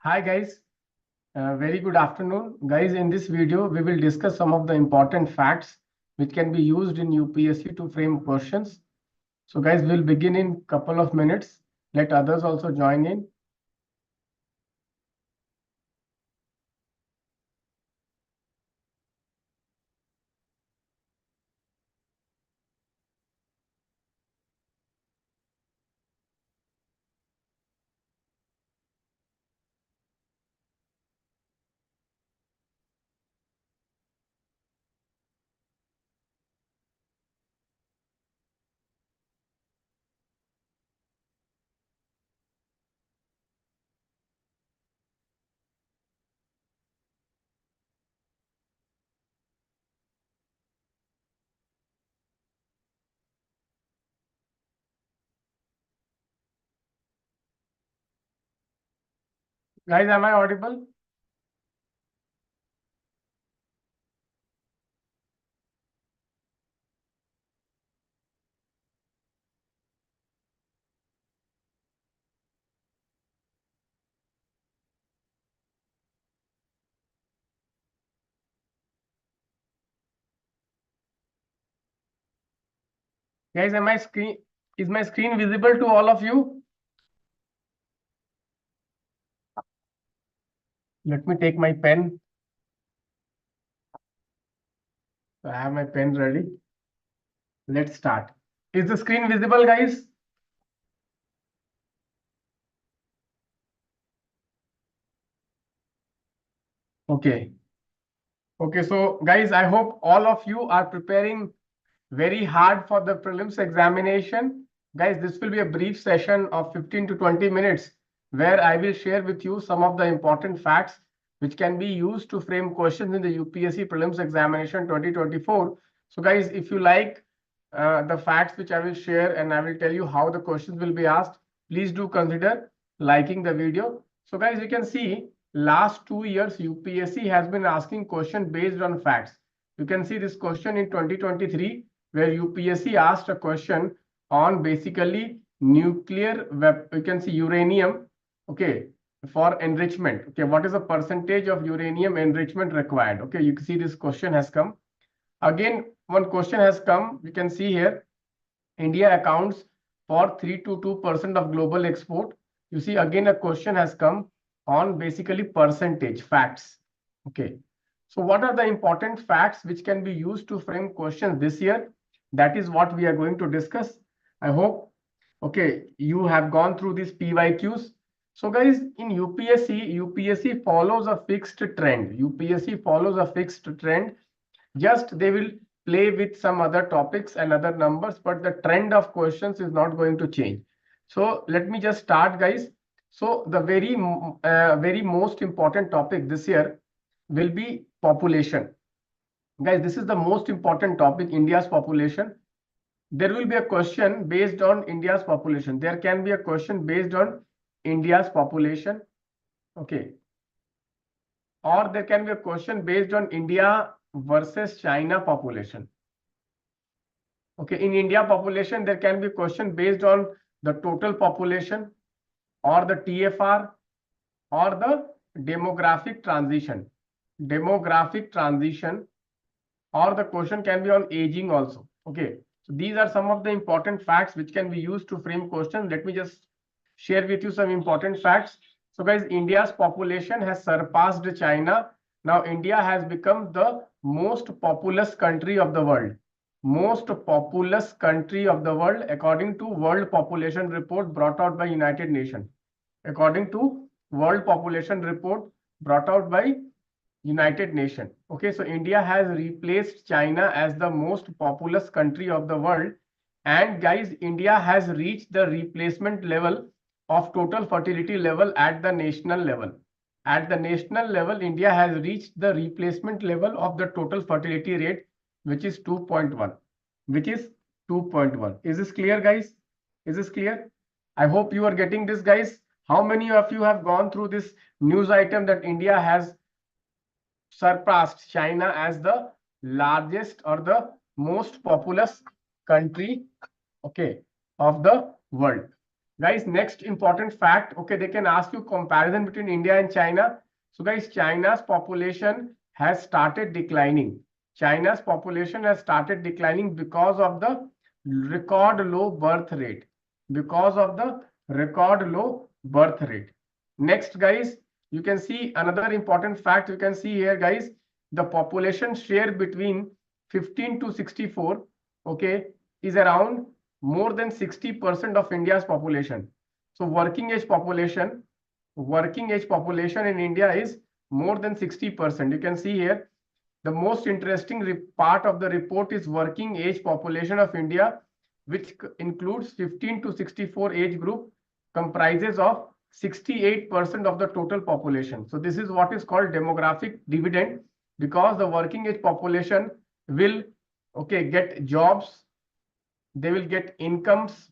Hi guys, very good afternoon. Guys, in this video, we will discuss some of the important facts which can be used in UPSC to frame questions. So guys, we'll begin in couple of minutes. Let others also join in. Guys, am I audible? Guys, is my screen visible to all of you? Let me take my pen. So I have my pen ready. Let's start. Is the screen visible, guys? Okay. Okay, so guys, I hope all of you are preparing very hard for the prelims examination. Guys, this will be a brief session of 15 to 20 minutes where I will share with you some of the important facts which can be used to frame questions in the UPSC prelims examination 2024. So guys, if you like the facts which I will share and I will tell you how the questions will be asked, please do consider liking the video. So guys, you can see last 2 years UPSC has been asking question based on facts. You can see this question in 2023 where UPSC asked a question on basically nuclear you can see uranium, okay, for enrichment. Okay, what is the percentage of uranium enrichment required? Okay, you can see this question has come. Again, one question has come. We can see here, India accounts for 3 to 2% of global export. You see, again, a question has come on basically percentage facts. Okay. So what are the important facts which can be used to frame questions this year? That is what we are going to discuss. I hope, okay, you have gone through these PYQs. So guys, in UPSC follows a fixed trend. UPSC follows a fixed trend. Just they will play with some other topics and other numbers, but the trend of questions is not going to change. So let me just start, guys. So the very most important topic this year will be population. Guys, this is the most important topic, India's population. There will be a question based on India's population. There can be a question based on India's population. Okay. Or there can be a question based on India versus China population. Okay, in India population, there can be a question based on the total population or the TFR or the demographic transition. Demographic transition, or the question can be on aging also. Okay, so these are some of the important facts which can be used to frame questions. Let me just share with you some important facts. So guys, India's population has surpassed China. Now India has become the most populous country of the world. Most populous country of the world according to World Population Report brought out by United Nations. According to World Population Report brought out by United Nations. Okay, so India has replaced China as the most populous country of the world. And guys, India has reached the replacement level of total fertility level at the national level. At the national level, India has reached the replacement level of the total fertility rate, which is 2.1. Which is 2.1. Is this clear, guys? Is this clear? I hope you are getting this, guys. How many of you have gone through this news item that India has surpassed China as the largest or the most populous country, okay, of the world? Guys, next important fact. Okay, they can ask you comparison between India and China. So guys, China's population has started declining. China's population has started declining because of the record low birth rate. Because of the record low birth rate. Next, guys, you can see another important fact. You can see here, guys, the population share between 15 to 64, okay, is around more than 60% of India's population. So working age population in India is more than 60%. You can see here, the most interesting part of the report is working age population of India, which includes 15 to 64 age group, comprises of 68% of the total population. So this is what is called demographic dividend, because the working age population will, okay, get jobs, they will get incomes,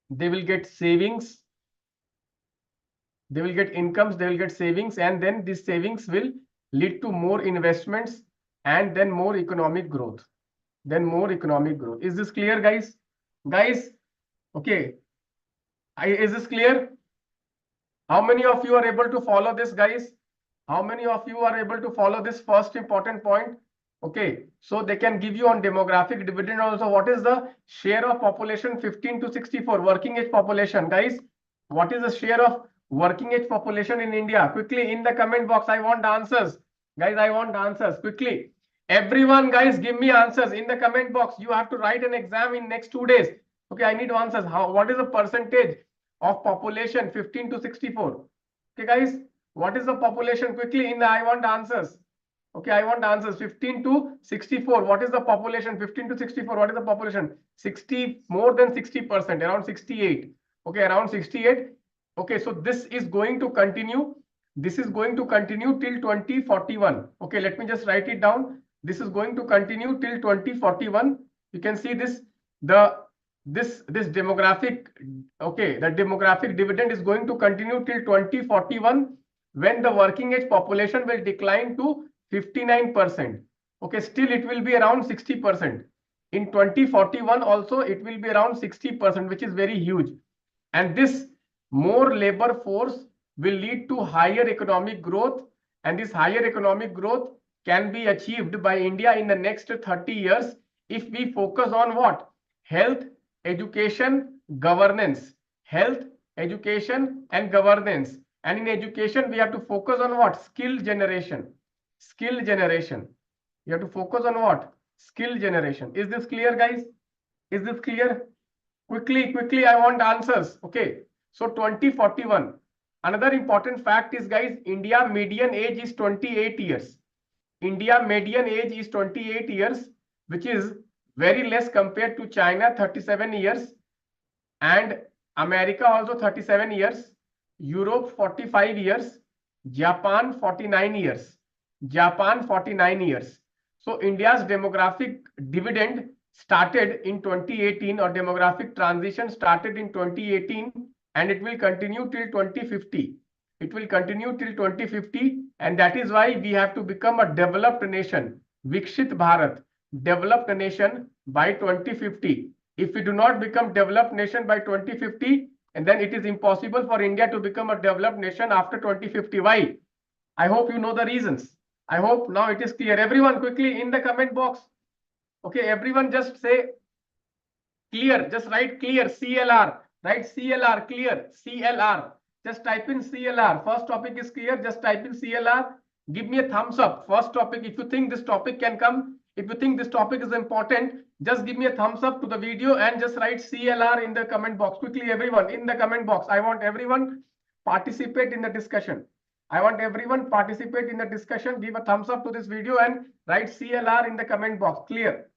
they will get savings, they will get incomes, they will get savings, and then these savings will lead to more investments and then more economic growth. Is this clear, guys? Guys, okay. Is this clear? How many of you are able to follow this, guys? How many of you are able to follow this first important point? Okay, so they can give you on demographic dividend also. What is the share of population 15 to 64, working age population? Guys, what is the share of working age population in India? Quickly in the comment box, I want answers. Guys, I want answers quickly. Everyone, guys, give me answers in the comment box. You have to write an exam in next 2 days. Okay, I need answers. What is the percentage of population 15 to 64? Okay, guys, what is the population? Quickly in the, I want answers. Okay, I want answers. 15 to 64. What is the population? 15 to 64. What is the population? 60, more than 60%, around 68. Okay, around 68. Okay, so this is going to continue. This is going to continue till 2041. Okay, let me just write it down. This is going to continue till 2041. You can see this, this demographic, okay, the demographic dividend is going to continue till 2041, when the working age population will decline to 59%. Okay, still it will be around 60%. In 2041 also it will be around 60%, which is very huge. And this more labor force will lead to higher economic growth, and this higher economic growth can be achieved by India in the next 30 years if we focus on what? Health, education, governance. Health, education, and governance. And in education, we have to focus on what? Skill generation. Skill generation. You have to focus on what? Skill generation. Is this clear, guys? Is this clear? Quickly, I want answers. Okay. So 2041. Another important fact is, guys, India median age is 28 years. India median age is 28 years, which is very less compared to China, 37 years, and America also 37 years, Europe 45 years, Japan 49 years. Japan 49 years. So India's demographic dividend started in 2018, or demographic transition started in 2018, and it will continue till 2050. It will continue till 2050, and that is why we have to become a developed nation, Vikshit Bharat, developed nation by 2050. If we do not become developed nation by 2050, and then it is impossible for India to become a developed nation after 2050. Why? I hope you know the reasons. I hope now it is clear. Everyone quickly in the comment box. Okay, everyone just say clear. Just write clear, CLR. Write CLR, clear, CLR. Just type in CLR. First topic is clear. Just type in CLR. Give me a thumbs up. First topic, if you think this topic can come, if you think this topic is important, just give me a thumbs up to the video and just write CLR in the comment box. Quickly, everyone in the comment box. I want everyone participate in the discussion. I want everyone participate in the discussion. Give a thumbs up to this video and write CLR in the comment box. Clear?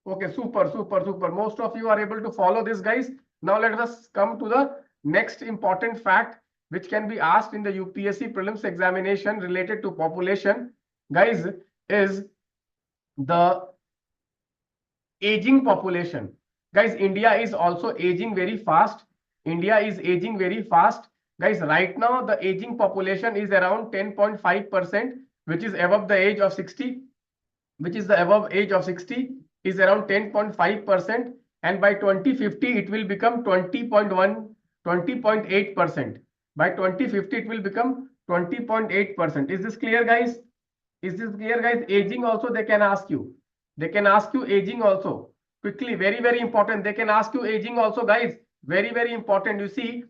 Okay, super. Most of you are able to follow this, guys. Now let us come to the next important fact, which can be asked in the UPSC prelims examination related to population, guys, is the aging population. Guys, India is also aging very fast. India is aging very fast. Guys, right now the aging population is around 10.5%, which is above the age of 60, which is the above age of 60 is around 10.5%. and by 2050 it will become 20.8%. By 2050 it will become 20.8%. Is this clear, guys? Is this clear, guys? Aging also they can ask you. They can ask you aging also. Quickly, very, very important. They can ask you aging also, guys. Very, very important. You see,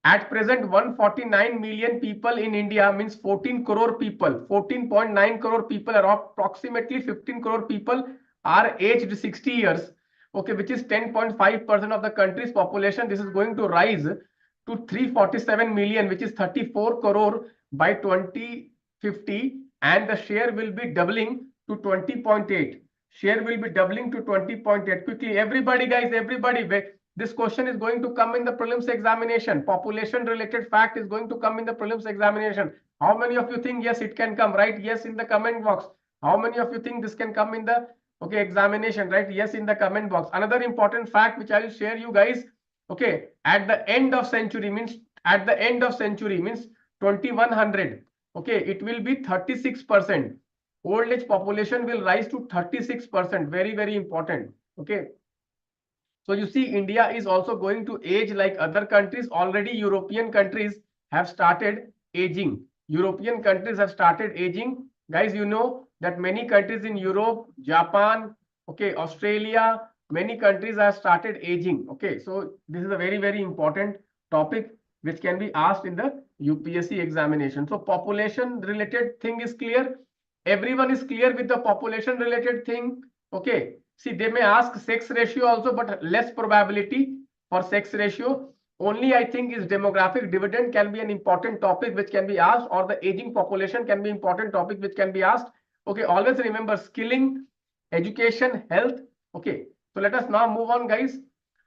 at present, 149 million people in India means 14 crore people. 14.9 crore people, are approximately 15 crore people are aged 60 years. Okay, which is 10.5% of the country's population. This is going to rise to 347 million, which is 34 crore by 2050, and the share will be doubling to 20.8. Share will be doubling to 20.8. Quickly, everybody, guys, everybody, this question is going to come in the prelims examination. Population related fact is going to come in the prelims examination. How many of you think yes, it can come? Write yes in the comment box. How many of you think this can come in the examination? Write yes in the comment box. Another important fact which I will share you guys. Okay, at the end of century means 2100. Okay, it will be 36%. Old age population will rise to 36%. Very, very important. Okay. So you see, India is also going to age like other countries. Already European countries have started aging. European countries have started aging. Guys, you know that many countries in Europe, Japan, okay, Australia, many countries have started aging. Okay, so this is a very, very important topic which can be asked in the UPSC examination. So population related thing is clear. Everyone is clear with the population related thing. Okay. See, they may ask sex ratio also, but less probability for sex ratio. Only I think is demographic dividend can be an important topic which can be asked, or the aging population can be important topic which can be asked. Okay, always remember skilling, education, health. Okay, so let us now move on, guys.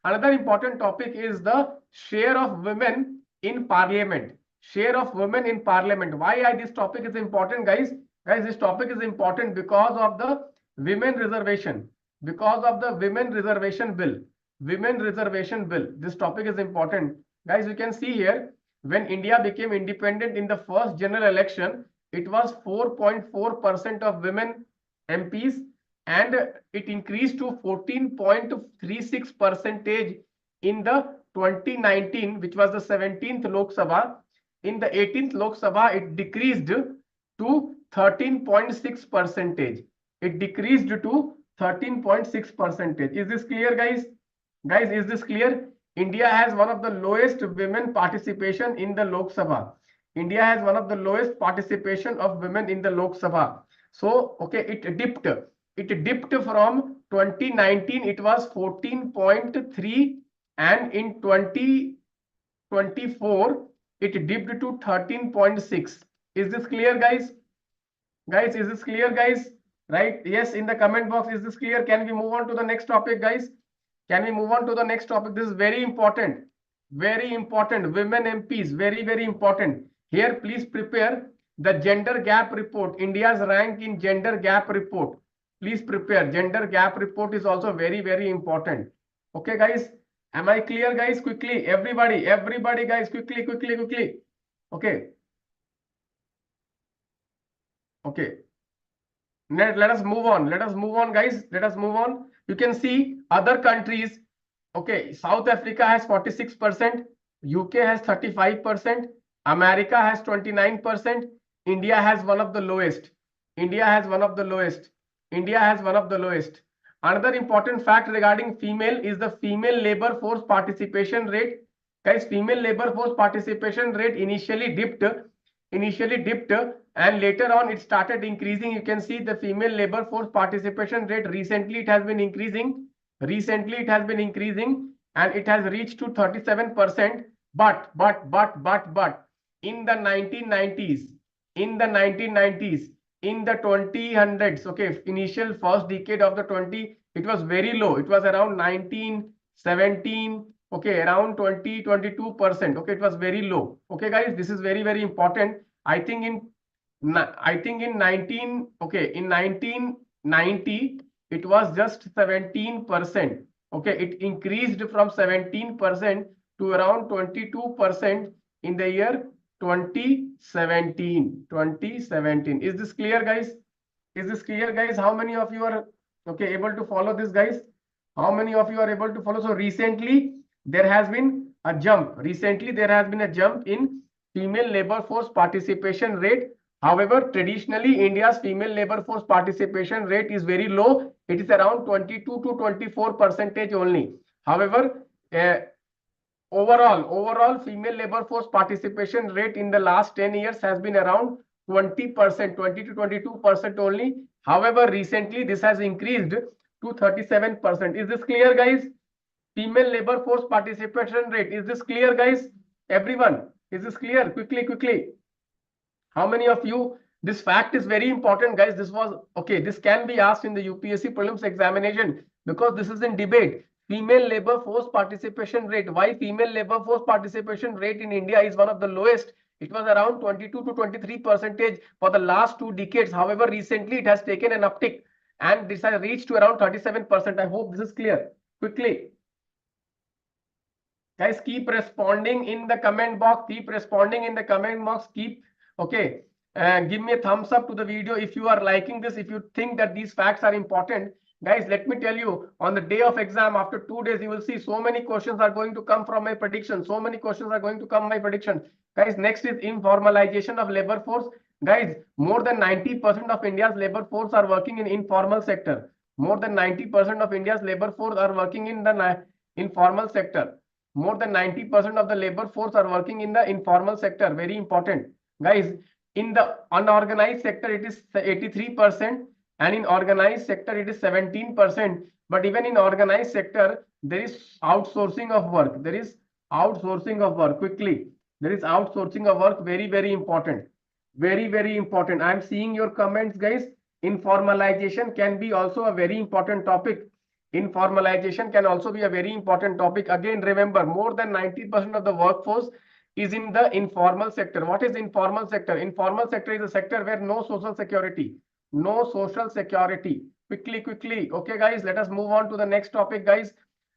Another important topic is the share of women in parliament. Share of women in parliament. Why this topic is important, guys? Guys, this topic is important because of the women reservation. Because of the women reservation bill. Women reservation bill. This topic is important. Guys, you can see here, when India became independent in the first general election, it was 4.4% of women MPs, and it increased to 14.36% in the 2019, which was the 17th Lok Sabha. In the 18th Lok Sabha, it decreased to 13.6%. It decreased to 13.6%. Is this clear, guys? Guys, is this clear? India has one of the lowest women participation in the Lok Sabha. India has one of the lowest participation of women in the Lok Sabha. So, okay, it dipped. It dipped from 2019, it was 14.3, and in 2024, it dipped to 13.6. Is this clear, guys? Guys, is this clear, guys? Right? Yes, in the comment box. Is this clear? Can we move on to the next topic, guys? Can we move on to the next topic? This is very important. Very important. Women MPs, very, very important. Here, please prepare the gender gap report. India's rank in gender gap report. Please prepare. Gender gap report is also very, very important. Okay, guys? Am I clear, guys? Quickly, everybody, guys, quickly. Okay. Okay. Let us move on. Let us move on, guys. Let us move on. You can see other countries. Okay, South Africa has 46%, UK has 35%, America has 29%, India has one of the lowest. India has one of the lowest. India has one of the lowest. Another important fact regarding female is the female labor force participation rate. Guys, female labor force participation rate initially dipped, and later on it started increasing. You can see the female labor force participation rate. Recently it has been increasing. Recently it has been increasing, and it has reached to 37%. But in the 1990s, in the 2000s, okay, initial first decade of the 20, it was very low. It was around 1917, okay, around 22%. Okay, it was very low. Okay, guys, this is very, very important. I think in 1990 it was just 17%. Okay, it increased from 17% to around 22% in the year 2017. Is this clear, guys? Is this clear, guys? How many of you are okay able to follow this, guys? How many of you are able to follow? So recently there has been a jump. Recently there has been a jump in female labor force participation rate. However, traditionally India's female labor force participation rate is very low. It is around 22 to 24% only. However, overall female labor force participation rate in the last 10 years has been around 20%, 20 to 22% only. However, recently this has increased to 37%. Is this clear, guys? Female labor force participation rate. Is this clear, guys? Everyone, is this clear? Quickly. How many of you? This fact is very important, guys. This was okay. This can be asked in the UPSC prelims examination because this is in debate. Female labor force participation rate. Why female labor force participation rate in India is one of the lowest? It was around 22 to 23% for the last 2 decades. However, recently it has taken an uptick and this has reached to around 37%. I hope this is clear. Quickly. Guys, keep responding in the comment box. Keep responding in the comment box. Keep, okay. Give me a thumbs up to the video if you are liking this, if you think that these facts are important. Guys, let me tell you, on the day of exam, after 2 days, you will see so many questions are going to come from my prediction. So many questions are going to come my prediction. Guys, next is informalization of labor force. Guys, more than 90% of India's labor force are working in informal sector. More than 90% of India's labor force are working in the informal sector. More than 90% of the labor force are working in the informal sector. Very important. Guys, in the unorganized sector, it is 83%, and in organized sector, it is 17%. But even in organized sector, there is outsourcing of work. There is outsourcing of work. Quickly, there is outsourcing of work. Very important. Very important. I am seeing your comments, guys. Informalization can be also a very important topic. Informalization can also be a very important topic. Again, remember, more than 90% of the workforce is in the informal sector. What is informal sector? Informal sector is a sector where no social security. No social security. Quickly. Okay, guys, let us move on to the next topic, guys.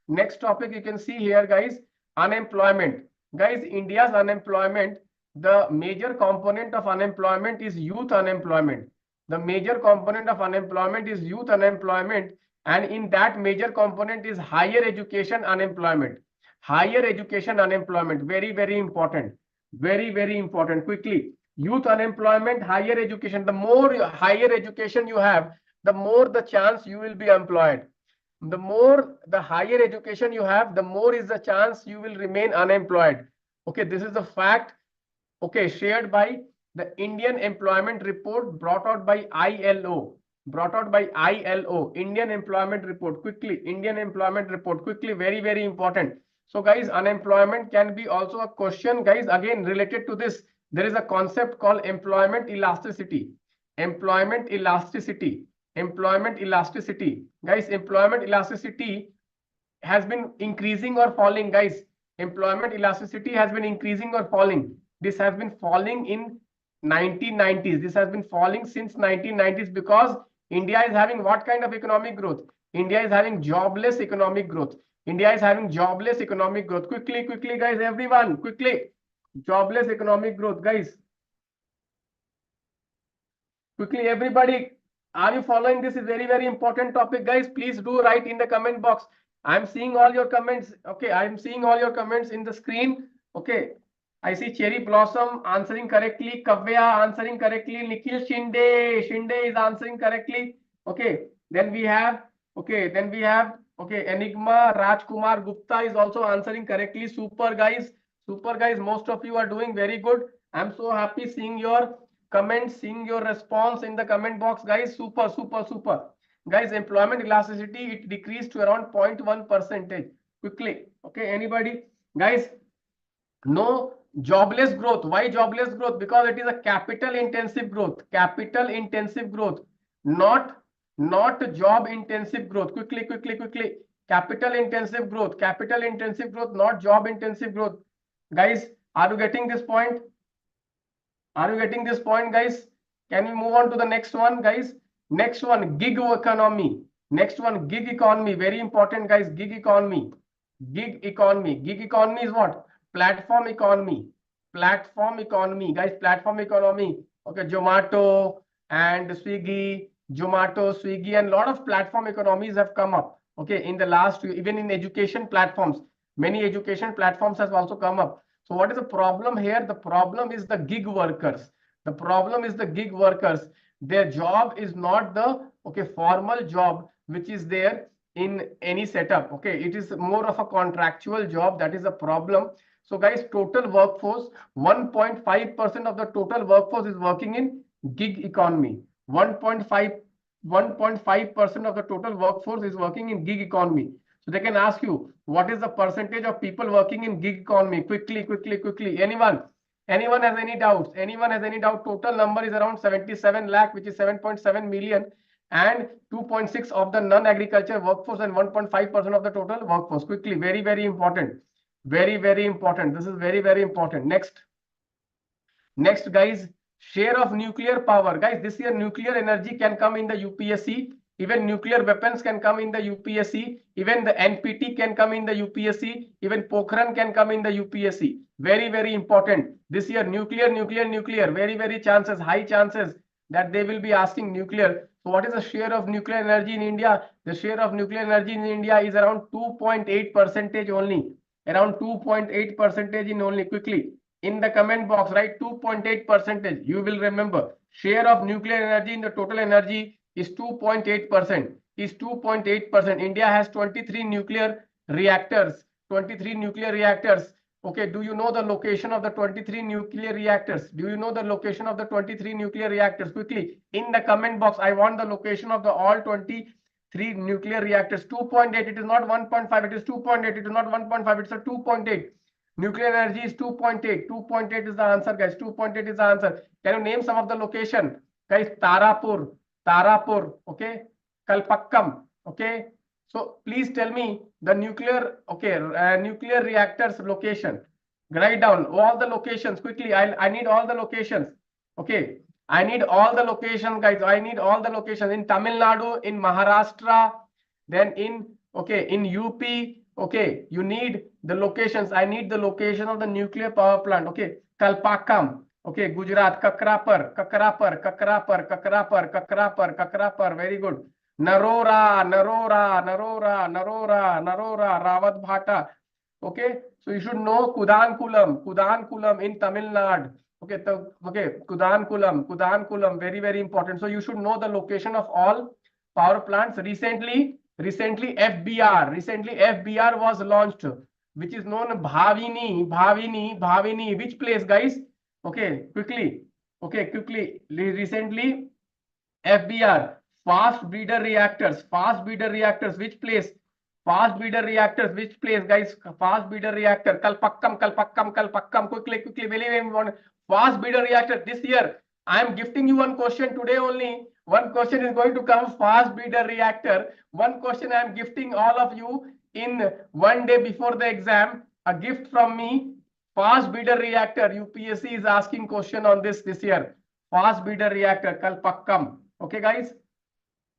Next topic you can see here, guys. Unemployment. Guys, India's unemployment, the major component of unemployment is youth unemployment. The major component of unemployment is youth unemployment. And in that major component is higher education unemployment. Higher education unemployment. Very important. Very important. Quickly. Youth unemployment, higher education. The more higher education you have, the more the chance you will be employed. The more the higher education you have, the more is the chance you will remain unemployed. Okay, this is the fact. Okay, shared by the Indian Employment Report brought out by ILO. Indian Employment Report. Quickly, Indian Employment Report. Quickly, very important. So guys, unemployment can be also a question, guys. Again, related to this, there is a concept called employment elasticity. Employment elasticity. Guys, employment elasticity has been increasing or falling, guys. Employment elasticity has been increasing or falling. This has been falling in 1990s. This has been falling since 1990s because India is having what kind of economic growth? India is having jobless economic growth. Quickly, guys, everyone, quickly. Jobless economic growth, guys. Quickly, everybody. Are you following? This is very important topic, guys. Please do write in the comment box. I'm seeing all your comments. Okay, I'm seeing all your comments in the screen. Okay. I see Cherry Blossom answering correctly. Kavya answering correctly. Nikhil Shinde is answering correctly. Okay. Then we have, okay, Enigma Rajkumar Gupta is also answering correctly. Super guys. Most of you are doing very good. I'm so happy seeing your comments, seeing your response in the comment box, guys. Super. Guys, employment elasticity, it decreased to around 0.1%. Quickly. Okay, anybody? Guys, no jobless growth. Why jobless growth? Because it is a capital intensive growth. Not job intensive growth. Quickly. Capital intensive growth, not job intensive growth. Guys, are you getting this point? Guys? Can we move on to the next one, guys? Next one, gig economy. Very important, guys. Gig economy is what? Platform economy, guys. Platform economy. Okay, Zomato, and Swiggy, and a lot of platform economies have come up. Okay, in the last, even in education platforms, many education platforms has also come up. So what is the problem here? The problem is the gig workers. The problem is the gig workers. Their job is not the formal job which is there in any setup. Okay, it is more of a contractual job. That is a problem. So guys, total workforce, 1.5% of the total workforce is working in gig economy. 1.5% of the total workforce is working in gig economy. So they can ask you, what is the percentage of people working in gig economy? Quickly. Anyone has any doubts? Anyone has any doubt? Total number is around 77 lakh, which is 7.7 million, and 2.6 of the non-agriculture workforce and 1.5% of the total workforce. Quickly, very important. Very important. This is very important. Next, guys, share of nuclear power. Guys, this year nuclear energy can come in the UPSC. Even nuclear weapons can come in the UPSC. Even the NPT can come in the UPSC. Even Pokhran can come in the UPSC. Very important. This year nuclear. Very chances, high chances that they will be asking nuclear. So what is the share of nuclear energy in India? The share of nuclear energy in India is around 2.8% only. Around 2.8% in only. Quickly, in the comment box, write 2.8%. You will remember, share of nuclear energy in the total energy is 2.8%. Is 2.8%. India has 23 nuclear reactors. 23 nuclear reactors. Okay, do you know the location of the 23 nuclear reactors? Do you know the location of the 23 nuclear reactors? Quickly, in the comment box, I want the location of the all 23 nuclear reactors. 2.8. It is not 1.5. It is 2.8. It is not 1.5. It's a 2.8. Nuclear energy is 2.8. 2.8 is the answer, guys. 2.8 is the answer. Can you name some of the location? Guys, Tarapur, okay, Kalpakkam, okay. So please tell me the nuclear, nuclear reactors location. Write down all the locations quickly. I need all the locations. Okay, I need all the locations, guys. I need all the locations in Tamil Nadu, in Maharashtra, then in UP. Okay, you need the locations. I need the location of the nuclear power plant. Okay, Kalpakkam. Okay, Gujarat, Kakrapar. Very good. Narora, Rawat Bhata. Okay, so you should know Kudankulam in Tamil Nadu. Okay, Kudankulam, very important. So you should know the location of all power plants. Recently FBR was launched, which is known Bhavini. Which place, guys? Okay, quickly. Recently FBR, fast breeder reactors. Which place? Fast breeder reactors. Which place, guys? Fast breeder reactor. Kalpakkam. Quickly. Very important. Fast breeder reactor. This year, I am gifting you one question today only. One question is going to come, fast breeder reactor. One question I am gifting all of you in one day before the exam. A gift from me. Fast breeder reactor. UPSC is asking question on this year. Fast breeder reactor. Kalpakkam. Okay, guys.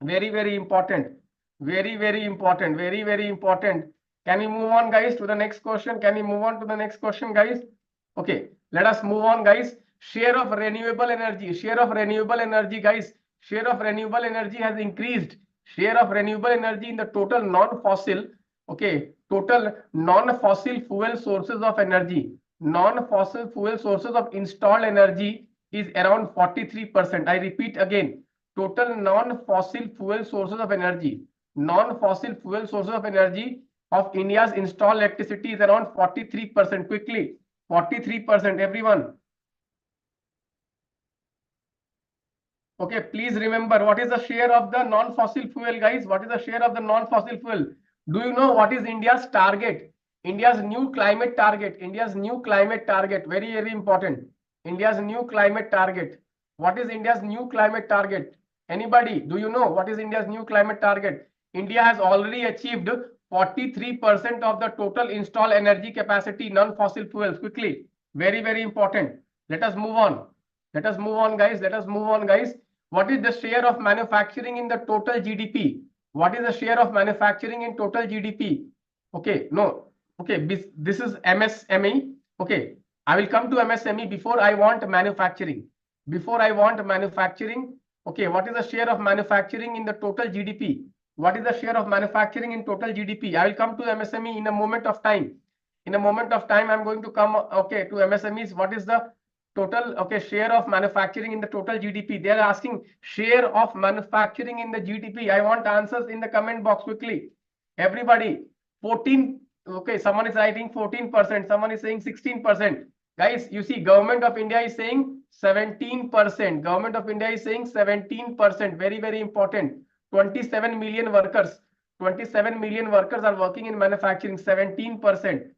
Very important. Very important. Can we move on, guys, to the next question? Guys? Okay, let us move on, guys. Share of renewable energy, guys. Share of renewable energy has increased. Share of renewable energy in the total non-fossil, total non-fossil fuel sources of energy. Non-fossil fuel sources of installed energy is around 43%. I repeat again, total non-fossil fuel sources of energy. Non-fossil fuel sources of energy of India's installed electricity is around 43%. Quickly, 43%, everyone. Okay, please remember, what is the share of the non-fossil fuel, guys? What is the share of the non-fossil fuel? Do you know what is India's target? India's new climate target. Very important. India's new climate target. What is India's new climate target? Anybody? Do you know what is India's new climate target? India has already achieved 43% of the total installed energy capacity, non-fossil fuels. Quickly, very important. Let us move on, guys. What is the share of manufacturing in the total GDP? What is the share of manufacturing in total GDP? Okay, no. Okay, this is MSME. Okay, I will come to MSME before I want manufacturing. Okay, what is the share of manufacturing in the total GDP? What is the share of manufacturing in total GDP? I will come to MSME in a moment of time. In a moment of time, I'm going to come, okay, to MSMEs. What is the total, okay, share of manufacturing in the total GDP? They are asking share of manufacturing in the GDP. I want answers in the comment box quickly. Everybody, 14, okay, someone is writing 14%, someone is saying 16%. Guys, you see, Government of India is saying 17%. Government of India is saying 17%. Very, very important. 27 million workers. 27 million workers are working in manufacturing. 17%.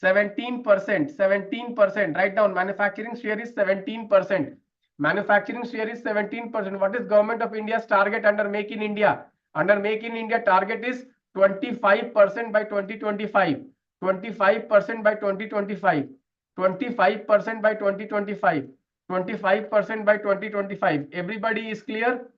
17%. 17%. Write down. Manufacturing share is 17%. Manufacturing share is 17%. What is Government of India's target under Make in India? Under Make in India, target is 25% by 2025. 25% by 2025. 25% by 2025. 25% by 2025. Everybody is clear?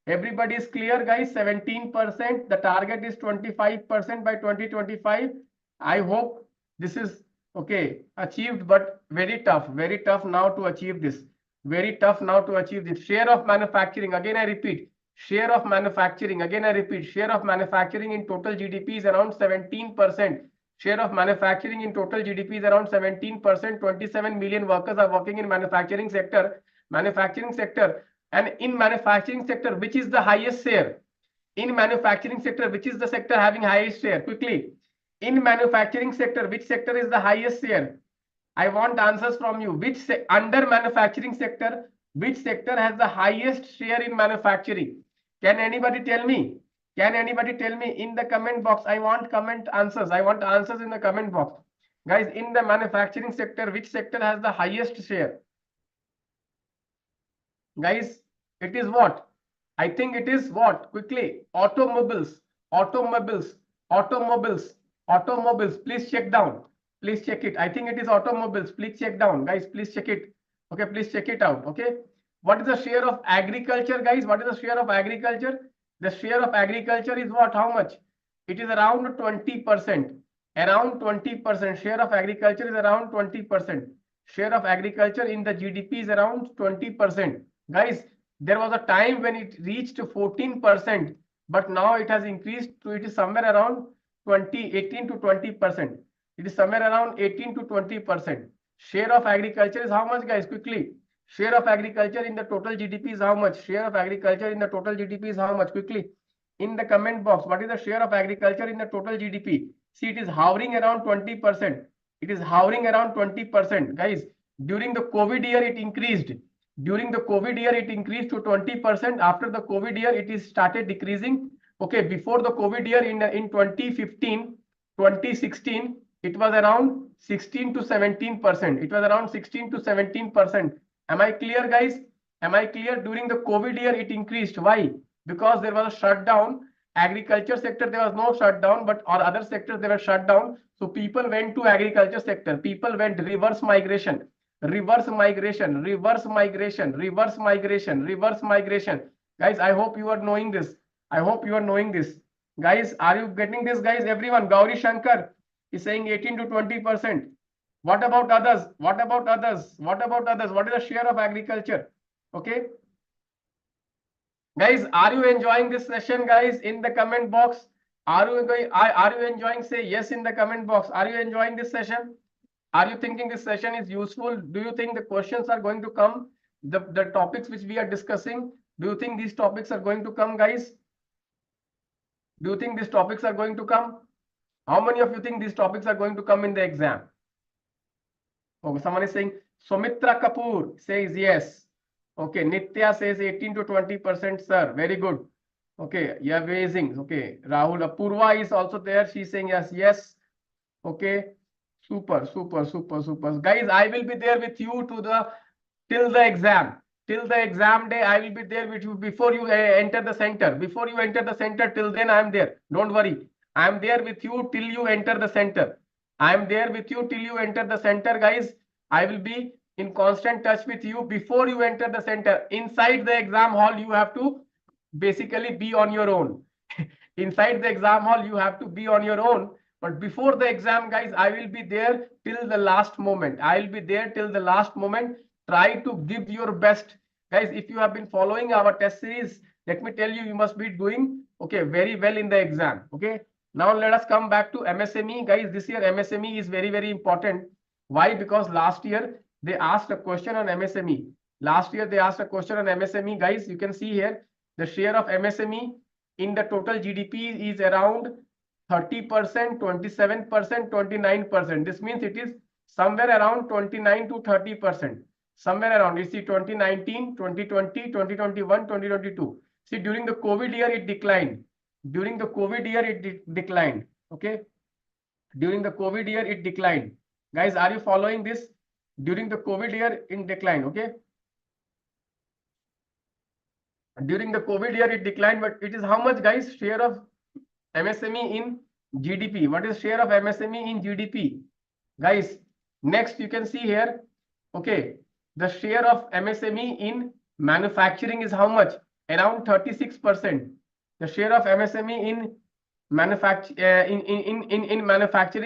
Everybody is clear, guys? 17%. The target is 25% by 2025. I hope this is okay achieved, but very tough now to achieve this. Very tough now to achieve this. Share of manufacturing, again I repeat, share of manufacturing, again I repeat, share of manufacturing in total GDP is around 17%. Share of manufacturing in total GDP is around 17%. 27 million workers are working in manufacturing sector. Manufacturing sector. And in manufacturing sector, which is the highest share? In manufacturing sector, which is the sector having highest share? Quickly. In manufacturing sector, which sector is the highest share? I want answers from you. Which under manufacturing sector, which sector has the highest share in manufacturing? Can anybody tell me? Can anybody tell me in the comment box? I want comment answers. I want answers in the comment box. Guys, in the manufacturing sector, which sector has the highest share? Guys, it is what? I think it is what? Quickly. Automobiles. Automobiles. Automobiles. Automobiles. Please check down. Please check it. I think it is automobiles. Please check down. Guys, please check it. Okay, please check it out. Okay. What is the share of agriculture, guys? What is the share of agriculture? The share of agriculture is what? How much? It is around 20%. Around 20%. Share of agriculture is around 20%. Share of agriculture in the GDP is around 20%. Guys, there was a time when it reached 14%, but now it has increased to, it is somewhere around 18 to 20%. It is somewhere around 18 to 20%. Share of agriculture is how much, guys? Quickly. Share of agriculture in the total GDP is how much? Share of agriculture in the total GDP is how much? Quickly. In the comment box, what is the share of agriculture in the total GDP? See, it is hovering around 20%. It is hovering around 20%. Guys, during the COVID year, it increased. During the COVID year, it increased to 20%. After the COVID year, it is started decreasing. Okay, before the COVID year in 2015, 2016, it was around 16 to 17%. It was around 16 to 17%. Am I clear, guys? Am I clear? During the COVID year, it increased. Why? Because there was a shutdown. Agriculture sector, there was no shutdown, but or other sectors, they were shut down. So people went to agriculture sector. People went reverse migration. Reverse migration, reverse migration, reverse migration, reverse migration. Guys, I hope you are knowing this. I hope you are knowing this. Guys, are you getting this, guys? Everyone, Gauri Shankar is saying 18 to 20%. What about others? What about others? What about others? What is the share of agriculture? Okay. Guys, are you enjoying this session, guys? In the comment box, are you enjoying? Say yes in the comment box. Are you enjoying this session? Are you thinking this session is useful? Do you think the questions are going to come? The topics which we are discussing, do you think these topics are going to come, guys? Do you think these topics are going to come? How many of you think these topics are going to come in the exam? Okay, someone is saying, Sumitra Kapoor says yes. Okay, Nitya says 18 to 20%, sir. Very good. Okay, you're amazing. Okay, Rahul Apurva is also there. She's saying yes, yes. Okay, super, super, super, super. Guys, I will be there with you till the exam. Till the exam day, I will be there with you before you enter the center. Before you enter the center, till then I am there. Don't worry. I am there with you till you enter the center. I am there with you till you enter the center, guys. I will be in constant touch with you before you enter the center. Inside the exam hall, you have to basically be on your own. Inside the exam hall, you have to be on your own. But before the exam, guys, I will be there till the last moment. I will be there till the last moment. Try to give your best. Guys, if you have been following our test series, let me tell you, you must be doing okay, very well in the exam. Okay, now let us come back to MSME. Guys, this year MSME is very, very important. Why? Because last year they asked a question on MSME. Last year they asked a question on MSME. Guys, you can see here the share of MSME in the total GDP is around 30%, 27%, 29%. This means it is somewhere around 29 to 30%. Somewhere around, you see 2019, 2020, 2021, 2022. See, during the COVID year, it declined. During the COVID year, it declined. Okay. During the COVID year, it declined. Guys, are you following this? During the COVID year, it declined. Okay. During the COVID year, it declined, but it is how much, guys? Share of MSME in GDP. What is share of MSME in GDP? Guys, next you can see here. Okay. The share of MSME in manufacturing is how much? Around 36%. The share of MSME in manufacturing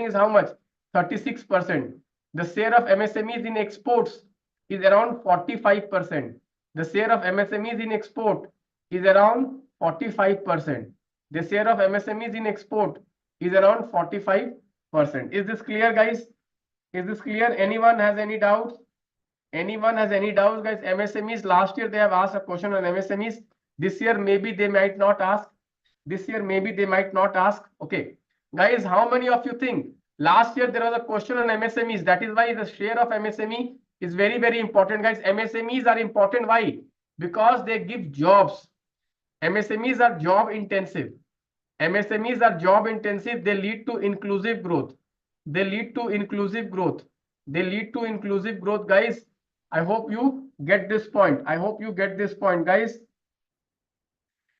is how much? 36%. The share of MSMEs in exports is around 45%. The share of MSMEs in export is around 45%. The share of MSMEs in export is around 45%. Is this clear, guys? Is this clear? Anyone has any doubts? Anyone has any doubts, guys? MSMEs, last year they have asked a question on MSMEs. This year maybe they might not ask. This year maybe they might not ask. Okay. Guys, how many of you think last year there was a question on MSMEs? That is why the share of MSME is very, very important, guys. MSMEs are important. Why? Because they give jobs. MSMEs are job intensive. MSMEs are job intensive. They lead to inclusive growth. They lead to inclusive growth. They lead to inclusive growth, guys. I hope you get this point. I hope you get this point, guys.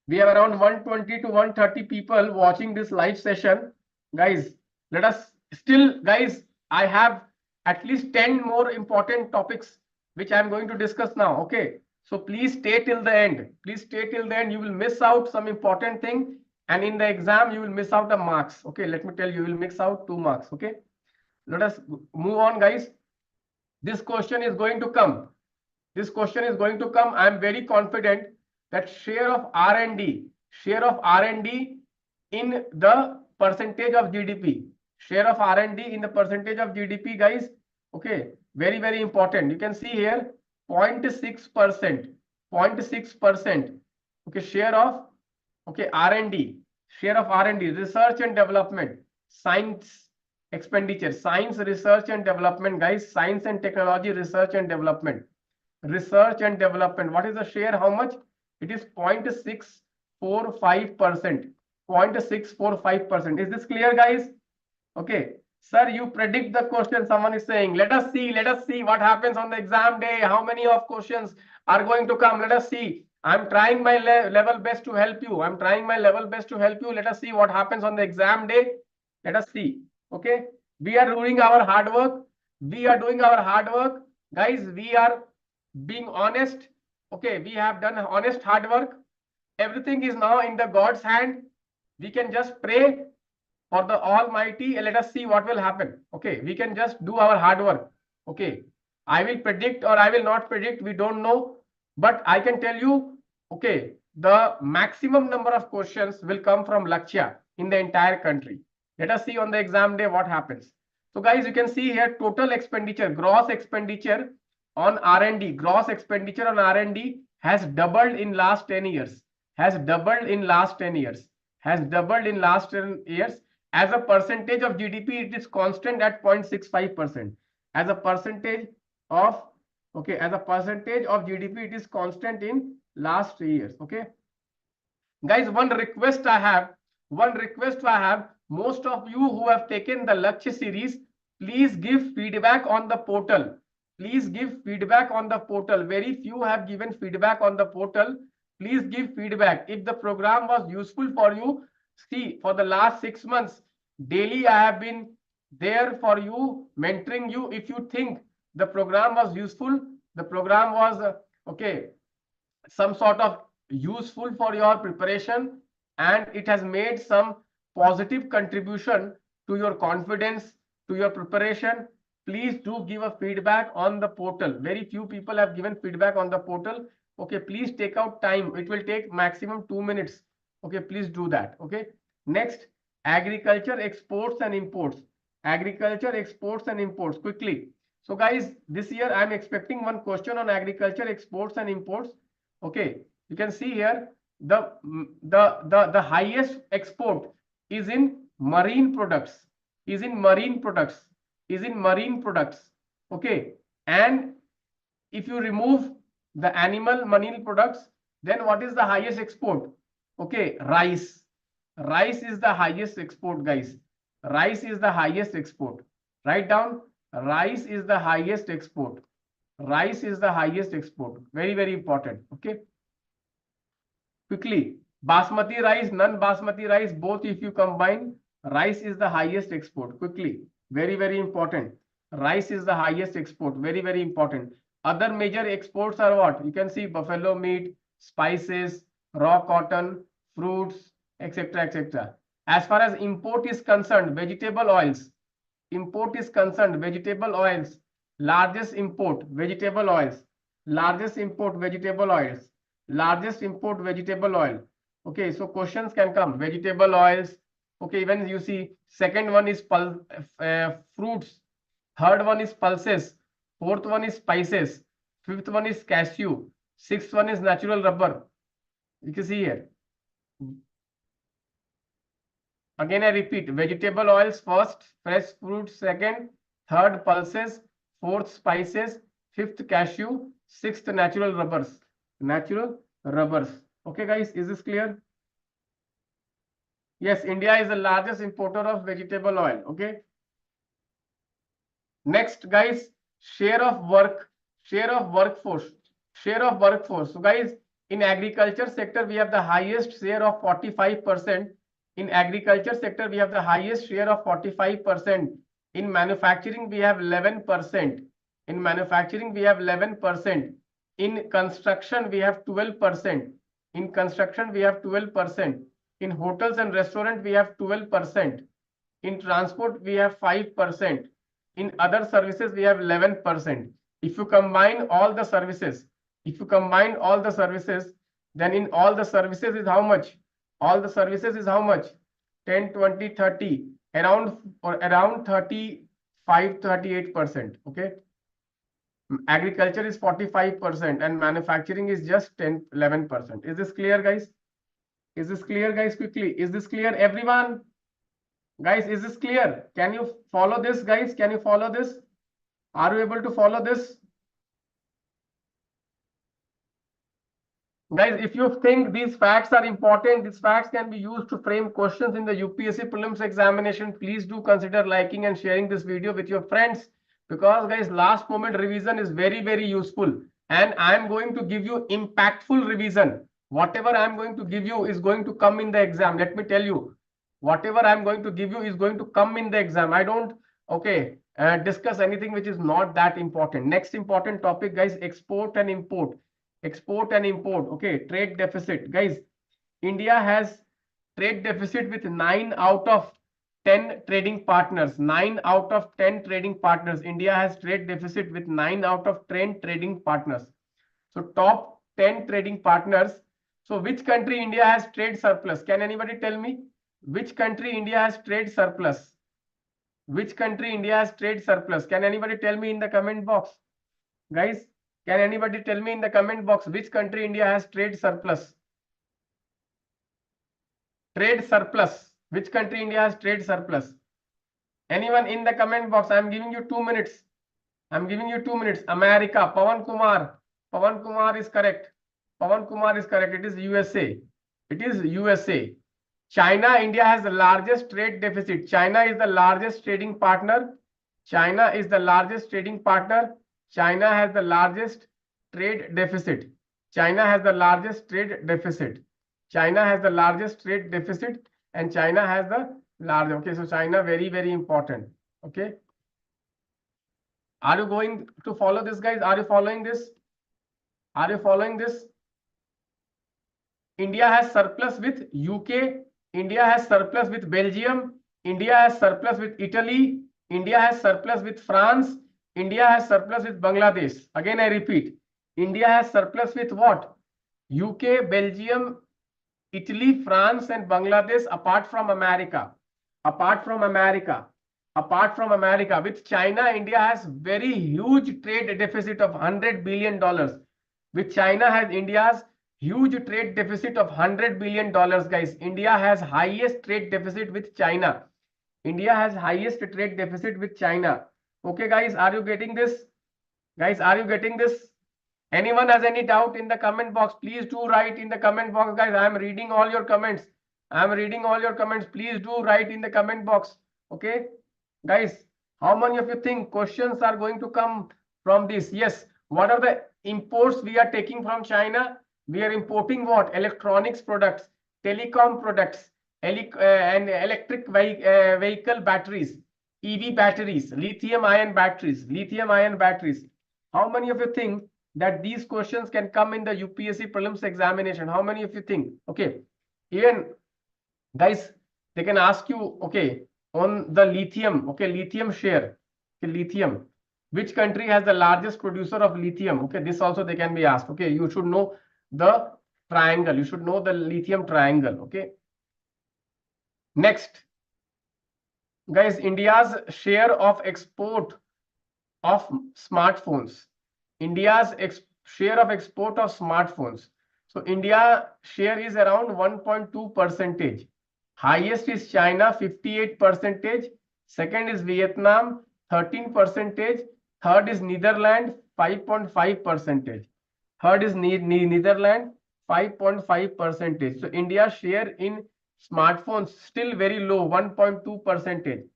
We have around 120 to 130 people watching this live session. Guys, let us still, guys, I have at least 10 more important topics which I am going to discuss now. Okay. So please stay till the end. Please stay till the end. You will miss out some important thing. And in the exam, you will miss out the marks. Okay. Let me tell you, you will miss out 2 marks. Okay. Let us move on, guys. This question is going to come. This question is going to come. I am very confident that share of R&D in the percentage of GDP, share of R&D in the percentage of GDP, guys. Okay, very, very important. You can see here 0.6%, 0.6%. Okay, share of R&D, research and development, science expenditure, science, research and development, guys, science and technology, research and development. Research and development. What is the share? How much? It is 0.645%. 0.645%. Is this clear, guys? Okay. Sir, you predict the question. Someone is saying, let us see what happens on the exam day. How many of questions are going to come? Let us see. I'm trying my level best to help you. I'm trying my level best to help you. Let us see what happens on the exam day. Let us see. Okay. We are doing our hard work. We are doing our hard work. Guys, we are being honest. Okay, we have done honest hard work. Everything is now in the God's hand. We can just pray for the Almighty and let us see what will happen. Okay, we can just do our hard work. Okay, I will predict or I will not predict. We don't know. But I can tell you, okay, the maximum number of questions will come from Lakshya in the entire country. Let us see on the exam day what happens. So guys, you can see here total expenditure, gross expenditure on R&D, gross expenditure on R&D has doubled in last 10 years. Has doubled in last 10 years. Has doubled in last 10 years. As a percentage of GDP, it is constant at 0.65%. As a percentage of, okay, as a percentage of GDP, it is constant in last 3 years. Okay. Guys, one request I have, most of you who have taken the Lakshya series, please give feedback on the portal. Please give feedback on the portal. Very few have given feedback on the portal. Please give feedback. If the program was useful for you, see, for the last 6 months, daily I have been there for you, mentoring you. If you think the program was useful, the program was, okay, some sort of useful for your preparation, and it has made some positive contribution to your confidence, to your preparation, please do give a feedback on the portal. Very few people have given feedback on the portal. Okay, please take out time. It will take maximum 2 minutes. Okay, please do that. Okay. Next, agriculture exports and imports. Agriculture exports and imports quickly. So guys, this year I'm expecting one question on agriculture exports and imports. Okay, you can see here the highest export is in marine products, is in marine products, is in marine products. Okay, and if you remove the animal marine products, then what is the highest export? Okay, rice. Rice is the highest export, guys. Rice is the highest export. Write down, rice is the highest export. Rice is the highest export. Very, very important. Okay. Quickly, basmati rice, non-basmati rice, both if you combine, rice is the highest export. Quickly, very, very important. Rice is the highest export. Very, very important. Other major exports are what? You can see buffalo meat, spices, raw cotton, fruits, etc., etc. As far as import is concerned, vegetable oils. Import is concerned, vegetable oils. Largest import, vegetable oils. Largest import, vegetable oils. Largest import, vegetable oil. Okay, so questions can come. Vegetable oils. Okay, even you see, second one is fruits. Third one is pulses. Fourth one is spices. Fifth one is cashew. Sixth one is natural rubber. You can see here. Again, I repeat, vegetable oils first, fresh fruits second, third pulses, fourth spices, fifth cashew, sixth natural rubbers. Natural rubbers. Okay, guys, is this clear? Yes, India is the largest importer of vegetable oil. Okay. Next, guys, share of workforce. So, guys, in agriculture sector, we have the highest share of 45%. In agriculture sector, we have the highest share of 45%. In manufacturing, we have 11%. In manufacturing, we have 11%. In construction, we have 12%. In construction, we have 12%. In hotels and restaurant, we have 12%. In transport, we have 5%. In other services, we have 11%. If you combine all the services, then in all the services is how much? All the services is how much? 10, 20, 30, around 35, 38%. Okay. Agriculture is 45% and manufacturing is just 10, 11%. Is this clear, guys? Is this clear, guys? Quickly. Is this clear, everyone? Guys, is this clear? Can you follow this, guys? Can you follow this? Are you able to follow this? Guys, if you think these facts are important, these facts can be used to frame questions in the UPSC prelims examination, please do consider liking and sharing this video with your friends, because guys, last moment revision is very, very useful, and I am going to give you impactful revision. Whatever I am going to give you is going to come in the exam. Let me tell you, whatever I am going to give you is going to come in the exam. I don't discuss anything which is not that important. Next important topic, guys, export and import. Export and import. Okay, trade deficit. Guys, India has trade deficit with 9 out of 10 trading partners. 9 out of 10 trading partners. India has trade deficit with 9 out of 10 trading partners. So top 10 trading partners. So which country India has trade surplus? Can anybody tell me? Which country India has trade surplus? Which country India has trade surplus? Can anybody tell me in the comment box? Guys, can anybody tell me in the comment box which country India has trade surplus? Trade surplus. Which country India has trade surplus? Anyone in the comment box? I am giving you 2 minutes. I am giving you 2 minutes. America. Pawan Kumar. Pawan Kumar is correct. Pawan Kumar is correct. It is USA. It is USA. China, India has the largest trade deficit. China is the largest trading partner. China is the largest trading partner. China has the largest trade deficit. China has the largest trade deficit. China has the largest trade deficit, and China has the largest. Okay, so China, very, very important. Okay. Are you going to follow this, guys? Are you following this? Are you following this? India has surplus with UK. India has surplus with Belgium. India has surplus with Italy. India has surplus with France. India has surplus with Bangladesh. Again, I repeat, India has surplus with what? UK, Belgium, Italy, France, and Bangladesh, apart from America. With China, India has very huge trade deficit of $100 billion. With China has India's huge trade deficit of $100 billion, guys. India has highest trade deficit with China. India has highest trade deficit with China. Okay, guys, are you getting this? Guys, are you getting this? Anyone has any doubt in the comment box? Please do write in the comment box, guys. I am reading all your comments. Please do write in the comment box. Okay, guys, how many of you think questions are going to come from this? Yes. What are the imports we are taking from China? We are importing what? Electronics products, telecom products, and electric vehicle batteries, EV batteries, lithium-ion batteries. How many of you think that these questions can come in the UPSC prelims examination? How many of you think? Okay, even guys, they can ask you, okay, on the lithium, okay, lithium share, okay, lithium, which country has the largest producer of lithium? Okay, this also they can be asked. Okay, you should know the triangle, you should know the lithium triangle. Okay, next, guys, India's share of export of smartphones. Share of export of smartphones. So India share is around 1.2%. Highest is China, 58%. Second is Vietnam, 13%. Third is Netherlands, 5.5%. Third is Netherlands, 5.5%. So India's share in smartphones still very low, 1.2%.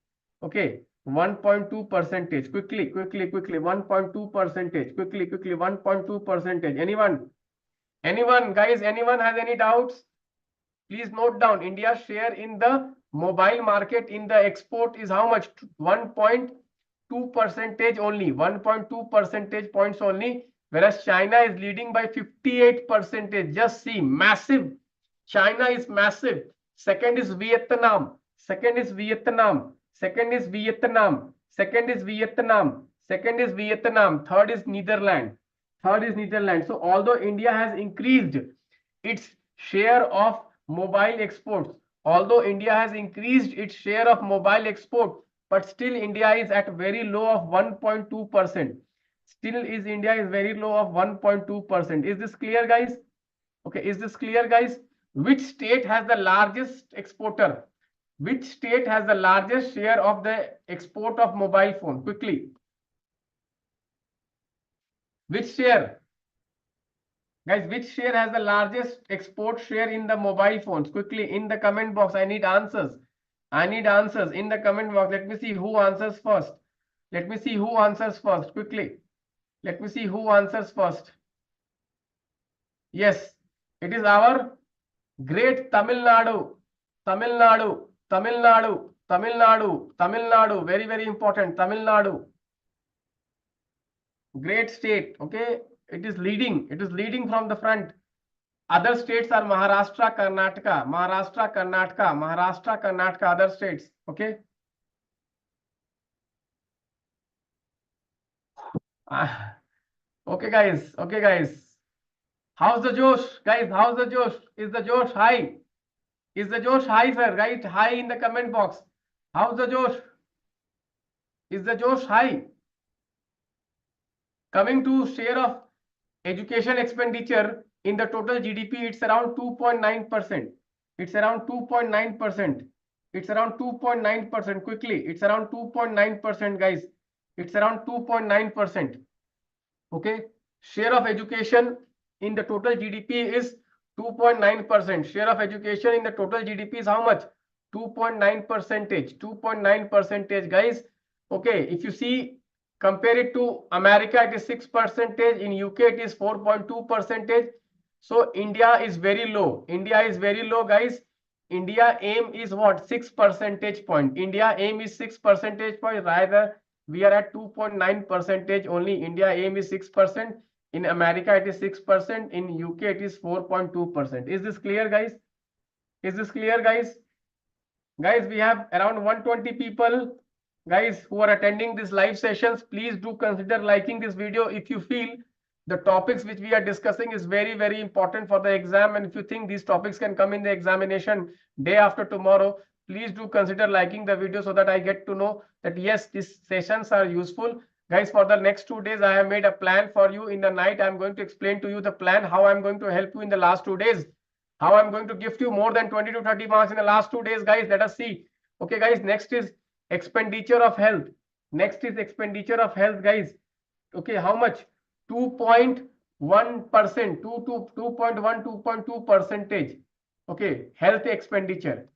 Okay, 1.2%. Quickly, 1.2%. Quickly, 1.2%. Anyone, guys, anyone has any doubts? Please note down. India's share in the mobile market in the export is how much? 1.2% only. 1.2 percentage points only. Whereas China is leading by 58%. Just see, massive. China is massive. Second is Vietnam. Third is Netherlands. So although India has increased its share of mobile exports, but still India is at very low of 1.2%. India is very low of 1.2%. Is this clear, guys? Okay, is this clear, guys? Which state has the largest exporter? Which state has the largest share of the export of mobile phone? Quickly. Which share? Guys, which share has the largest export share in the mobile phones? Quickly in the comment box. I need answers. In the comment box. Let me see who answers first. Quickly. Let me see who answers first. Yes, it is our great Tamil Nadu. Very, very important. Tamil Nadu. Great state. Okay, it is leading from the front. Other states are Maharashtra, Karnataka, other states. Okay. Okay, guys. How's the Josh? Guys, how's the Josh? Is the Josh high? Sir? Right? High in the comment box. How's the Josh? Is the Josh high? Coming to share of education expenditure in the total GDP, it's around 2.9%. It's around 2.9%. Quickly, it's around 2.9%, guys. It's around 2.9%. Okay. Share of education in the total GDP is 2.9%. Share of education in the total GDP is how much? 2.9%. Guys. Okay. If you see, compare it to America, it is 6%. In UK, it is 4.2%. So India is very low. Guys. India aim is what? 6 percentage point. Rather, we are at 2.9% only. India aim is 6%. In America, it is 6%. In UK, it is 4.2%. Is this clear, guys? Guys, we have around 120 people, guys, who are attending these live sessions. Please do consider liking this video if you feel the topics which we are discussing is very, very important for the exam. And if you think these topics can come in the examination day after tomorrow, please do consider liking the video so that I get to know that yes, these sessions are useful. Guys, for the next 2 days, I have made a plan for you. In the night, I'm going to explain to you the plan, how I'm going to help you in the last 2 days, how I'm going to gift you more than 20 to 30 marks in the last 2 days, guys. Let us see. Okay, guys, next is expenditure of health. Next is expenditure of health, guys. Okay, how much? 2.1%, 2.2 percentage. Okay, health expenditure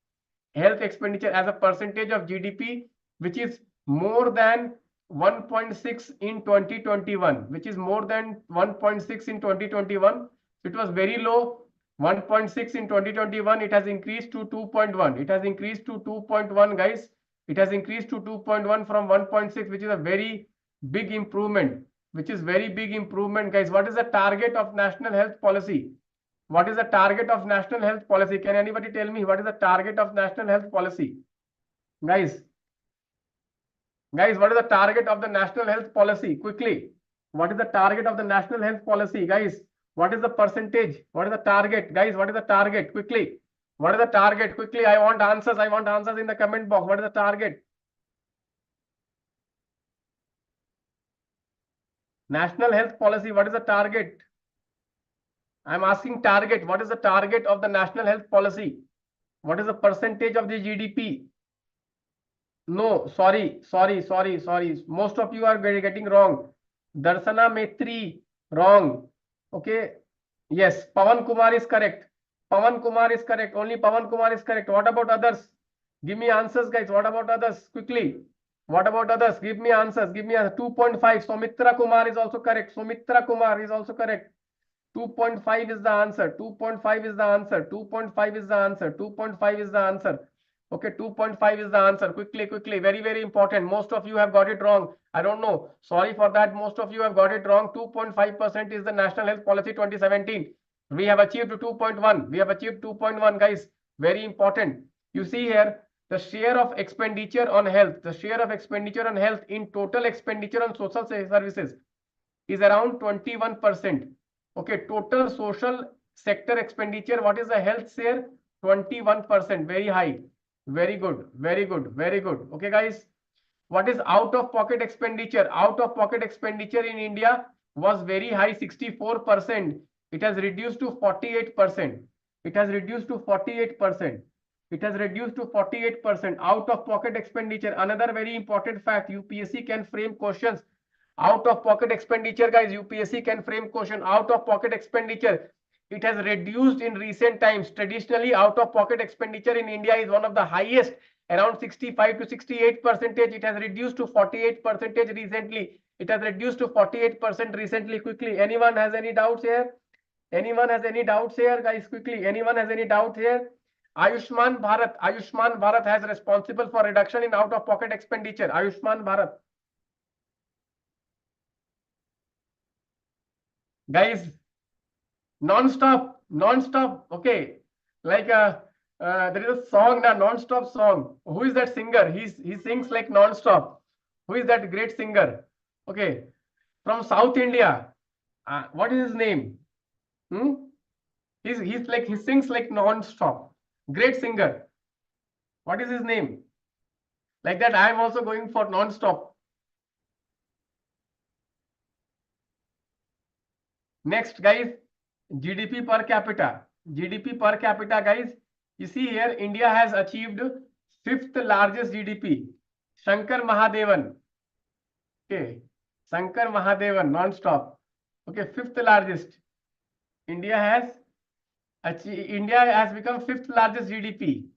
as a percentage of GDP, which is more than 1.6 in 2021, which is more than 1.6 in 2021. It was very low, 1.6 in 2021. It has increased to 2.1. It has increased to 2.1, guys. It has increased to 2.1 from 1.6, which is a very big improvement. Guys. What is the target of national health policy? What is the target of national health policy? Can anybody tell me what is the target of national health policy? Guys, what is the target of the national health policy? Quickly. What is the target of the national health policy? Guys, what is the percentage? What is the target? Guys, what is the target? Quickly. What is the target? Quickly. I want answers. I want answers in the comment box. What is the target? National health policy. What is the target? I'm asking target. What is the target of the national health policy? What is the percentage of the GDP? No, sorry. Most of you are getting wrong. Darshana Maitri, wrong. Okay. Yes, Pawan Kumar is correct. Only Pawan Kumar is correct. What about others? Give me answers, guys. What about others? Quickly. What about others? Give me answers. 2.5. Soumitra Kumar is also correct. 2.5 is the answer. 2.5 is the answer. 2.5 is the answer. 2.5 is the answer. Okay, 2.5 is the answer. Quickly. Very, very important. Most of you have got it wrong. I don't know. Sorry for that. Most of you have got it wrong. 2.5% is the National Health Policy 2017. We have achieved 2.1. We have achieved 2.1, guys. Very important. You see here, the share of expenditure on health. The share of expenditure on health in total expenditure on social services is around 21%. Okay, total social sector expenditure. What is the health share? 21%. Very high. Very good. Okay, guys. What is out-of-pocket expenditure? Out-of-pocket expenditure in India was very high, 64%. It has reduced to 48%. Out-of-pocket expenditure. Another very important fact. UPSC can frame questions. Out-of-pocket expenditure, guys. UPSC can frame question. Out-of-pocket expenditure. It has reduced in recent times. Traditionally, out-of-pocket expenditure in India is one of the highest, around 65 to 68%. It has reduced to 48% recently. Quickly. Anyone has any doubts here? Guys? Quickly. Anyone has any doubt here? Ayushman Bharat has responsible for reduction in out-of-pocket expenditure. Ayushman Bharat. Guys, non-stop. Okay, like there is a song now, non-stop song. Who is that singer? He sings like non-stop. Who is that great singer? Okay, from South India. What is his name? He sings like non-stop. Great singer. What is his name? Like that, I am also going for non-stop. Next, guys, GDP per capita. Guys. You see here, India has achieved 5th largest GDP. Shankar Mahadevan. Okay, Shankar Mahadevan, non-stop. Okay, 5th largest. India has become 5th largest GDP.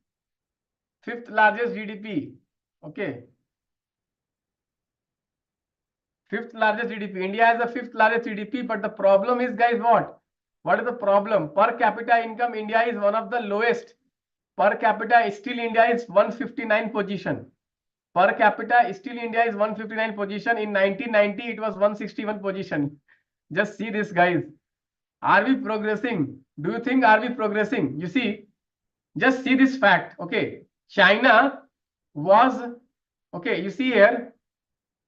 Okay. 5th largest GDP. India has the 5th largest GDP, but the problem is, guys, what? What is the problem? Per capita income, India is one of the lowest. Per capita, still India is 159 position. Per capita, still India is 159 position. In 1990, it was 161 position. Just see this, guys. Are we progressing? Do you think are we progressing? You see, just see this fact. Okay, China was, okay, you see here,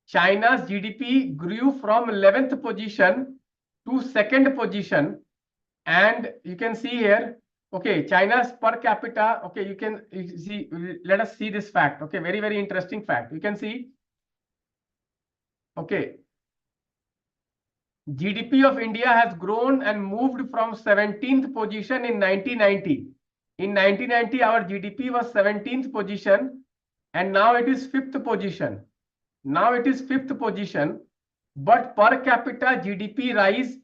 China's GDP grew from 11th position to second position. And you can see here, okay, China's per capita, okay, you see, let us see this fact, okay, very, very interesting fact. You can see, okay, GDP of India has grown and moved from 17th position in 1990. In 1990, our GDP was 17th position, and now it is 5th position. Now it is 5th position, but per capita GDP rise,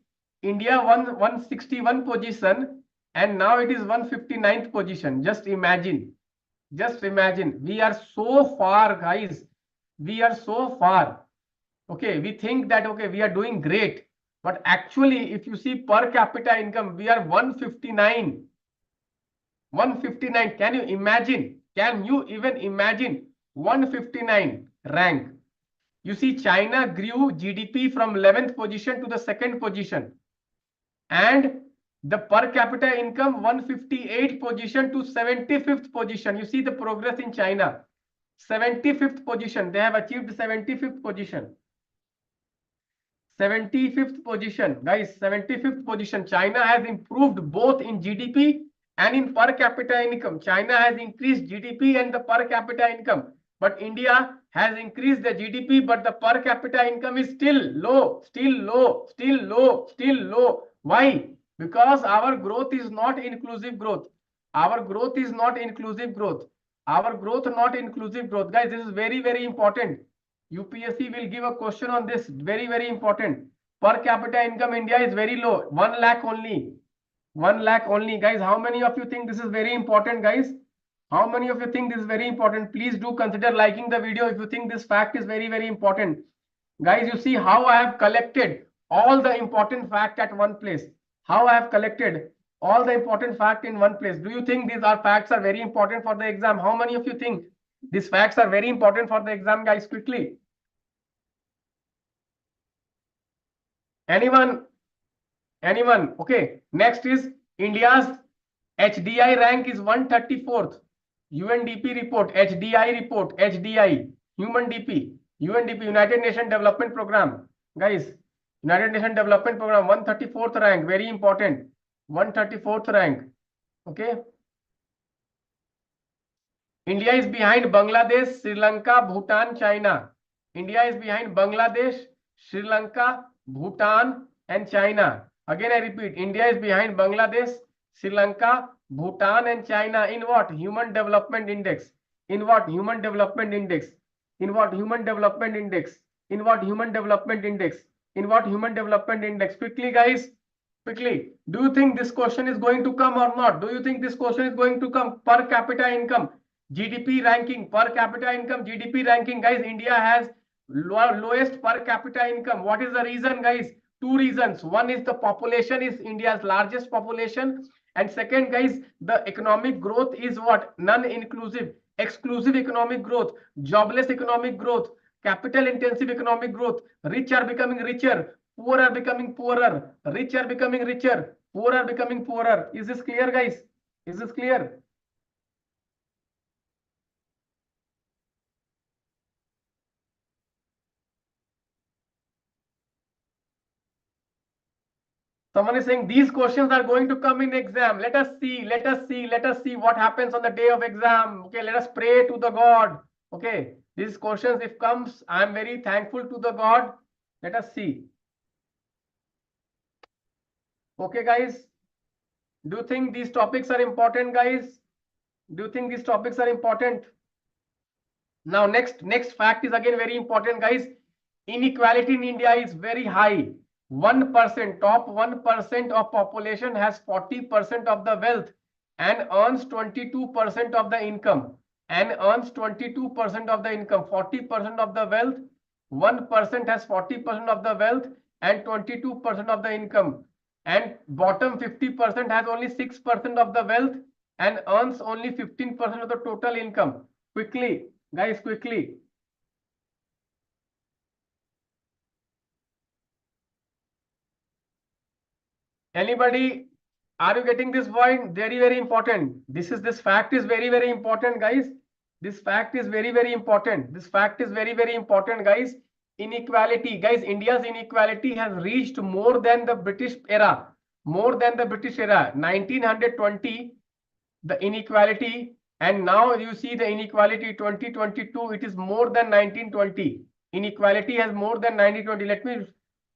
India won 161 position, and now it is 159th position. Just imagine. We are so far, guys. We are so far. Okay, we think that, okay, we are doing great. But actually, if you see per capita income, we are 159. 159. Can you imagine? Can you even imagine 159 rank? You see, China grew GDP from 11th position to the second position. And the per capita income 158 position to 75th position. You see the progress in China. 75th position. They have achieved 75th position. 75th position, guys. 75th position. China has improved both in GDP and in per capita income. China has increased GDP and the per capita income, but India has increased the GDP, but the per capita income is still low, still low, still low, still low. Why? Because our growth is not inclusive growth. Our growth is not inclusive growth. Our growth not inclusive growth. Guys, this is very, very important. UPSC will give a question on this. Very, very important. Per capita income India is very low. 1 lakh only. 1 lakh only. Guys, how many of you think this is very important, guys? How many of you think this is very important? Please do consider liking the video if you think this fact is very, very important. Guys, you see how I have collected all the important fact at one place. How I have collected all the important fact in one place. Do you think these are facts are very important for the exam? How many of you think these facts are very important for the exam, guys? Quickly. Anyone? Anyone? Okay. Next is India's HDI rank is 134th. UNDP report, HDI report, HDI, Human DP, UNDP, United Nations Development Program. Guys, United Nations Development Program, 134th rank, very important. 134th rank. Okay. India is behind Bangladesh, Sri Lanka, Bhutan, China. India is behind Bangladesh, Sri Lanka, Bhutan, and China. Again, I repeat, India is behind Bangladesh, Sri Lanka, Bhutan, and China in what? Human Development Index. In what? Human Development Index. In what? Human Development Index. In what? Human Development Index. In what? Human Development Index. Quickly, guys. Quickly. Do you think this question is going to come or not? Do you think this question is going to come? Per capita income, GDP ranking, per capita income, GDP ranking. Guys, India has lowest per capita income. What is the reason, guys? Two reasons. One is the population is India's largest population. And second, guys, the economic growth is what? Non-inclusive, exclusive economic growth, jobless economic growth, capital intensive economic growth. Rich are becoming richer, poor are becoming poorer, rich are becoming richer, poor are becoming poorer. Is this clear, guys? Is this clear? Someone is saying these questions are going to come in exam. Let us see, let us see, let us see what happens on the day of exam. Okay, let us pray to the God. Okay, these questions if comes, I am very thankful to the God. Let us see. Okay, guys. Do you think these topics are important, guys? Do you think these topics are important? Now, next fact is again very important, guys. Inequality in India is very high. 1%, top 1% of population has 40% of the wealth and earns 22% of the income. And earns 22% of the income, 40% of the wealth. 1% has 40% of the wealth and 22% of the income. And bottom 50% has only 6% of the wealth and earns only 15% of the total income. Quickly, guys, quickly. Anybody, are you getting this point? Very, very important. This fact is very, very important, guys. This fact is very, very important. This fact is very, very important, guys. inequality. Guys, India's inequality has reached more than the British era. More than the British era. 1920, the inequality, and now you see the inequality 2022, it is more than 1920. Inequality has more than 1920. Let me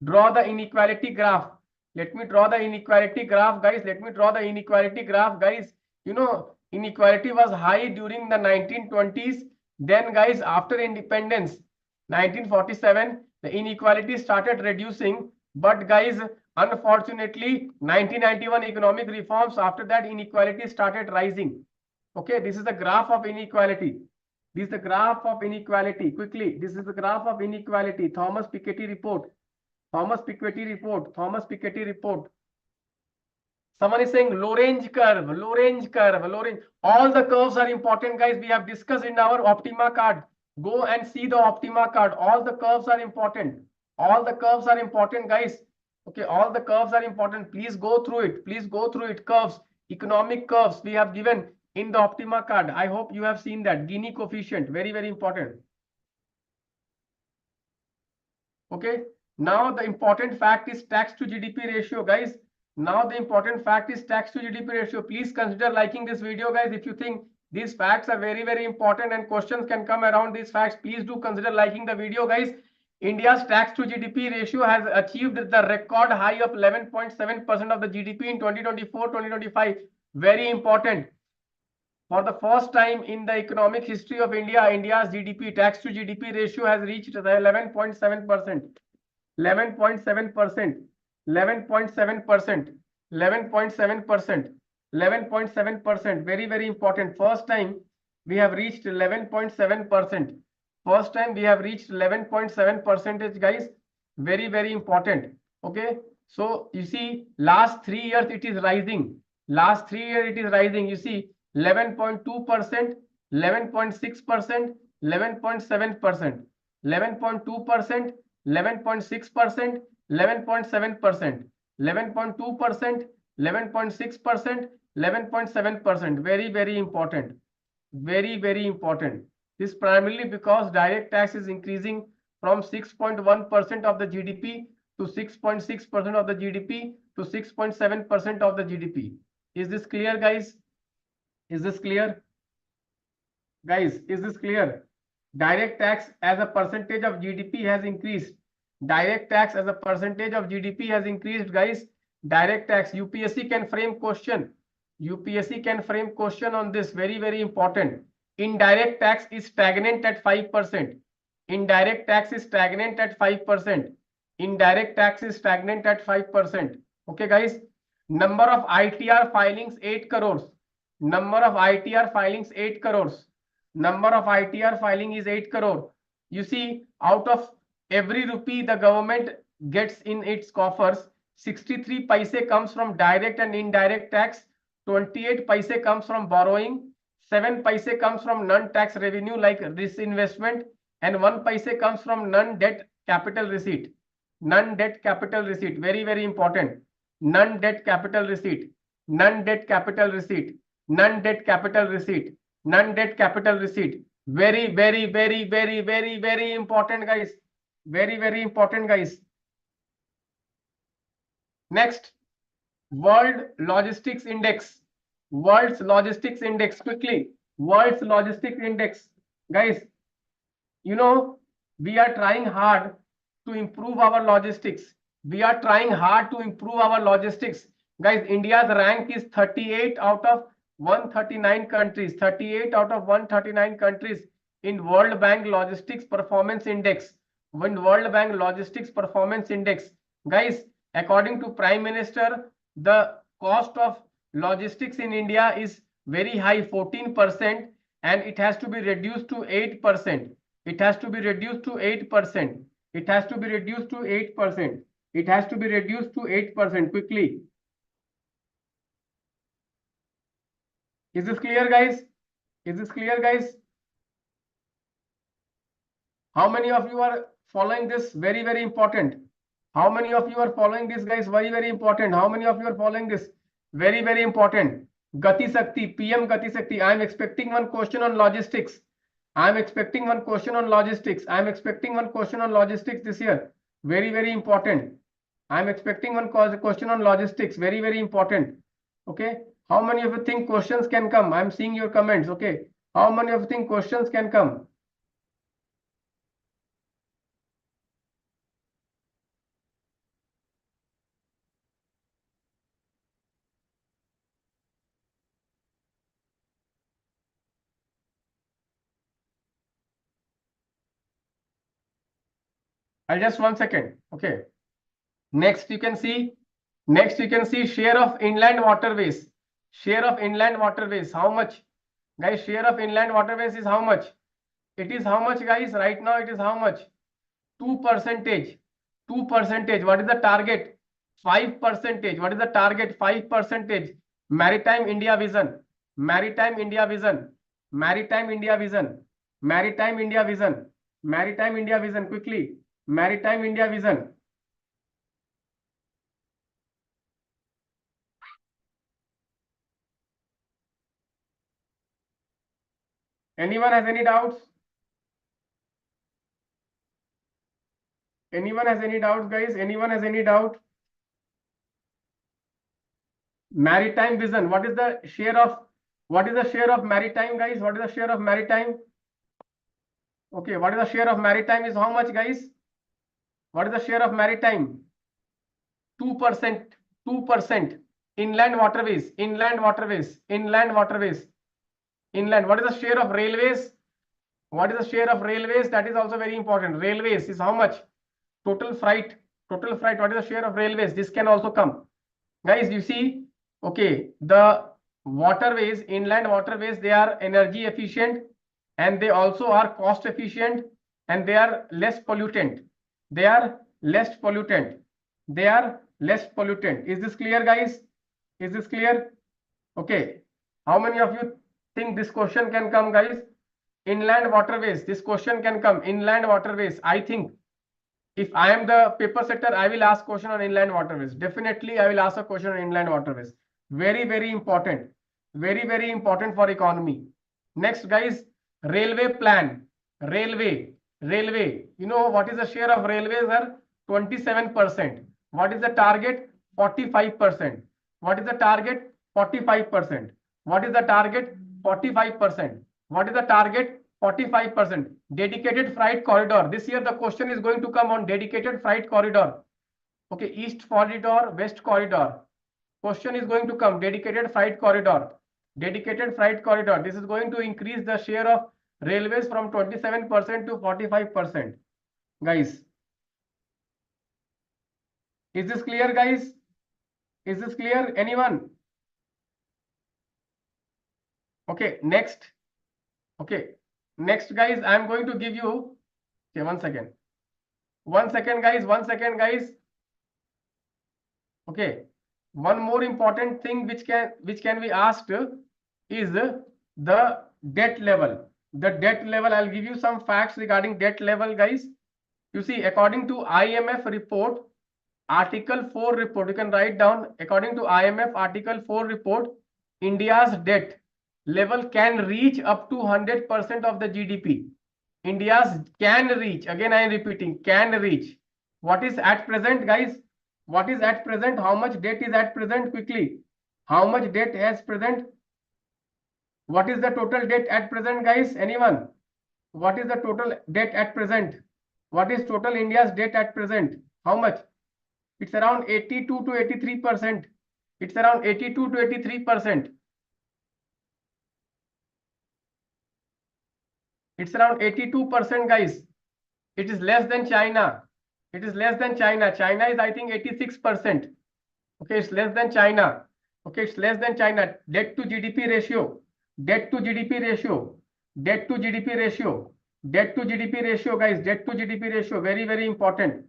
draw the inequality graph. Let me draw the inequality graph, guys. Let me draw the inequality graph, guys. You know, inequality was high during the 1920s. Then, guys, after independence, 1947, the inequality started reducing. But, guys, unfortunately, 1991 economic reforms, after that inequality started rising. Okay, this is the graph of inequality. This is the graph of inequality. Quickly, this is the graph of inequality. Thomas Piketty report. Thomas Piketty report. Thomas Piketty report. Someone is saying Lorentz curve, Lorentz curve, Lorentz. All the curves are important, guys. We have discussed in our Optima card. Go and see the Optima card. All the curves are important. All the curves are important, guys. Okay, all the curves are important. Please go through it. Please go through it. Curves, economic curves we have given in the Optima card. I hope you have seen that. Gini coefficient, very, very important. Okay, now the important fact is tax to GDP ratio, guys. Now the important fact is tax to GDP ratio. Please consider liking this video, guys. If you think these facts are very, very important and questions can come around these facts, please do consider liking the video, guys. India's tax to GDP ratio has achieved the record high of 11.7% of the GDP in 2024-2025. Very important. For the first time in the economic history of India, India's GDP tax to GDP ratio has reached the 11.7%. 11.7%. 11.7%. 11.7%. 11.7%. Very, very important. First time we have reached 11.7%. First time we have reached 11.7%, guys. Very, very important. Okay. So you see, last 3 years it is rising. Last 3 years it is rising. You see, 11.2%, 11.6%, 11.7%, 11.2%, 11.6%, 11.7%, 11.2%, 11.6%, 11.7%. Very, very important. Very, very important. This primarily because direct tax is increasing from 6.1% of the GDP to 6.6% of the GDP to 6.7% of the GDP. Is this clear, guys? Is this clear? Guys, is this clear? Direct tax as a percentage of GDP has increased. Direct tax as a percentage of GDP has increased, guys. Direct tax. UPSC can frame question. UPSC can frame question on this. Very, very important. Indirect tax is stagnant at 5%. Indirect tax is stagnant at 5%. Indirect tax is stagnant at 5%. Okay, guys. Number of ITR filings 8 crores. Number of ITR filings 8 crores. Number of ITR filing is 8 crore. You see, out of every rupee the government gets in its coffers, 63 paise comes from direct and indirect tax, 28 paise comes from borrowing, 7 paise comes from non-tax revenue like disinvestment, and 1 paise comes from non-debt capital receipt. Non-debt capital receipt, very, very important. Non-debt capital receipt. Non-debt capital receipt. Non-debt capital receipt. Non-debt capital receipt. Very, very, very, very, very, very important, guys. Very, very important, guys. Next, World Logistics Index. World's Logistics Index. Quickly, World's Logistics Index. Guys, you know, we are trying hard to improve our logistics. We are trying hard to improve our logistics. Guys, India's rank is 38 out of 139 countries. 38 out of 139 countries in World Bank Logistics Performance Index. When World Bank Logistics Performance Index. Guys, according to Prime Minister, the cost of logistics in India is very high, 14%, and it has to be reduced to 8%. It has to be reduced to 8%. It has to be reduced to 8%. It has to be reduced to 8% quickly. Is this clear, guys? Is this clear, guys? How many of you are following this? Very, very important. How many of you are following this, guys? Very, very important. How many of you are following this? Very, very important. Gati Shakti, PM Gati Shakti. I am expecting one question on logistics. I'm expecting one question on logistics. I'm expecting one question on logistics this year. Very, very important. I'm expecting one question on logistics. Very, very important. Okay. How many of you think questions can come? I'm seeing your comments. Okay. How many of you think questions can come? I'll just 1 second. Okay. Next you can see share of inland waterways. Share of inland waterways. How much? Guys, share of inland waterways is how much? It is how much, guys? Right now it is how much? 2%. 2%. What is the target? 5%. What is the target? 5%. Maritime India vision. Maritime India vision. Maritime India vision. Maritime India vision. Maritime India vision. Quickly. Maritime India vision. Anyone has any doubts? Anyone has any doubts, guys? Anyone has any doubt? Maritime vision. What is the share of maritime, guys? What is the share of maritime? Okay, what is the share of maritime is how much, guys? What is the share of maritime? 2%. 2%. Inland waterways. Inland waterways. Inland waterways. Inland. What is the share of railways? What is the share of railways? That is also very important. Railways is how much? Total freight. Total freight. What is the share of railways? This can also come. Guys, you see, okay, the waterways, inland waterways, they are energy efficient and they also are cost efficient and they are less pollutant. They are less pollutant. They are less pollutant. Is this clear, guys? Is this clear? Okay. How many of you think this question can come, guys? Inland waterways. This question can come. Inland waterways. I think if I am the paper setter, I will ask question on inland waterways. Definitely, I will ask a question on inland waterways. Very, very important. Very, very important for economy. Next, guys, railway plan. Railway. Railway. You know what is the share of railways, sir? 27%. What is the target? 45%. What is the target? 45%. What is the target? 45%. What is the target? 45%. Dedicated freight corridor. This year the question is going to come on dedicated freight corridor. Okay, east corridor, west corridor. Question is going to come dedicated freight corridor. Dedicated freight corridor. This is going to increase the share of railways from 27% to 45%. Guys, is this clear, guys? Is this clear? Anyone? Okay, next. Okay, next, guys, I am going to give you. Okay, 1 second. 1 second, guys. 1 second, guys. Okay, one more important thing which can be asked is the debt level. The debt level. I'll give you some facts regarding debt level, guys. You see, according to IMF report, Article 4 report, you can write down. According to IMF Article 4 report, India's debt level can reach up to 100% of the GDP. India's can reach. Again, I am repeating, can reach. What is at present, guys? What is at present? How much debt is at present? Quickly. How much debt has present? What is the total debt at present, guys? Anyone? What is the total debt at present? What is total India's debt at present? How much? It's around 82 to 83%. It's around 82 to 83%. It's around 82%, guys. It is less than China. It is less than China. China is, I think, 86%. Okay, it's less than China. Okay, it's less than China. Debt to GDP ratio. Debt to GDP ratio. Debt to GDP ratio. Debt to GDP ratio, guys. Debt to GDP ratio. Very, very important.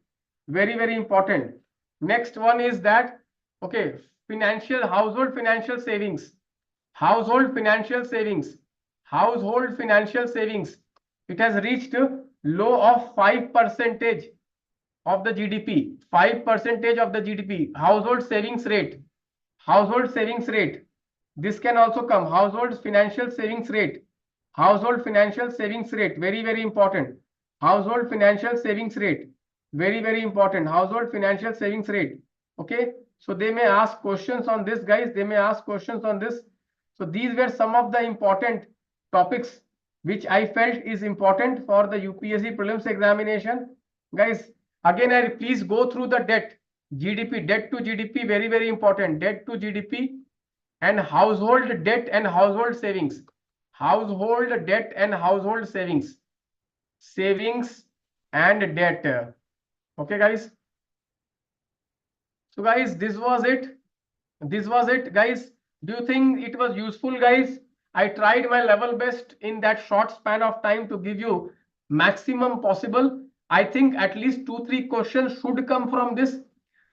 Very, very important. Next one is that, okay, household financial savings. Household financial savings. Household financial savings. It has reached a low of 5% of the GDP. 5% of the GDP. Household savings rate. Household savings rate. This can also come. Household financial savings rate. Household financial savings rate, very, very important. Household financial savings rate, very, very important. Household financial savings rate. Okay. So they may ask questions on this, guys. They may ask questions on this. So these were some of the important topics which I felt is important for the UPSC prelims examination. Guys, again, I please go through the debt, GDP, debt to GDP, very, very important. Debt to GDP and household debt and household savings. Household debt and household savings. Savings and debt. Okay, guys. So, guys, this was it. This was it, guys. Do you think it was useful, guys? I tried my level best in that short span of time to give you maximum possible. I think at least 2-3 questions should come from this.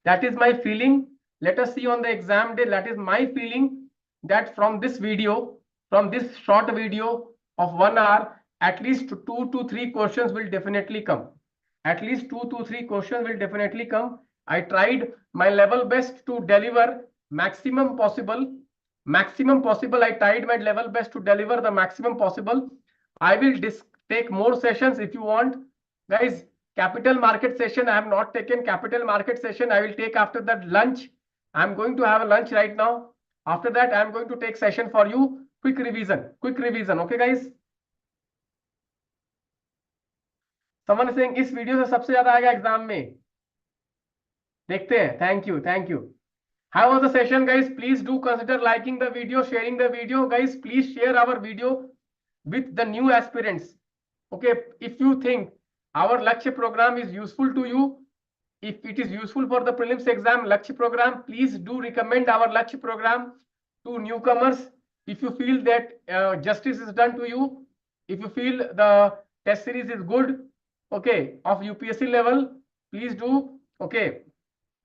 That is my feeling. Let us see on the exam day. That is my feeling that from this video, from this short video of 1 hour, at least 2 to 3 questions will definitely come. At least 2 to 3 questions will definitely come. I tried my level best to deliver maximum possible. I tried my level best to deliver the maximum possible. I will take more sessions if you want, guys. Capital market session I have not taken. Capital market session I will take after that lunch. I'm going to have a lunch right now. After that I'm going to take session for you. Quick revision. Okay, guys. Someone is saying इस video से सबसे ज्यादा आएगा exam में. देखते हैं. Thank you. How was the session, guys? Please do consider liking the video, sharing the video, guys. Please share our video with the new aspirants. Okay, if you think our Lakshya program is useful to you, if it is useful for the prelims exam Lakshya program, please do recommend our Lakshya program to newcomers. If you feel that justice is done to you, if you feel the test series is good, okay, of UPSC level, please do, okay,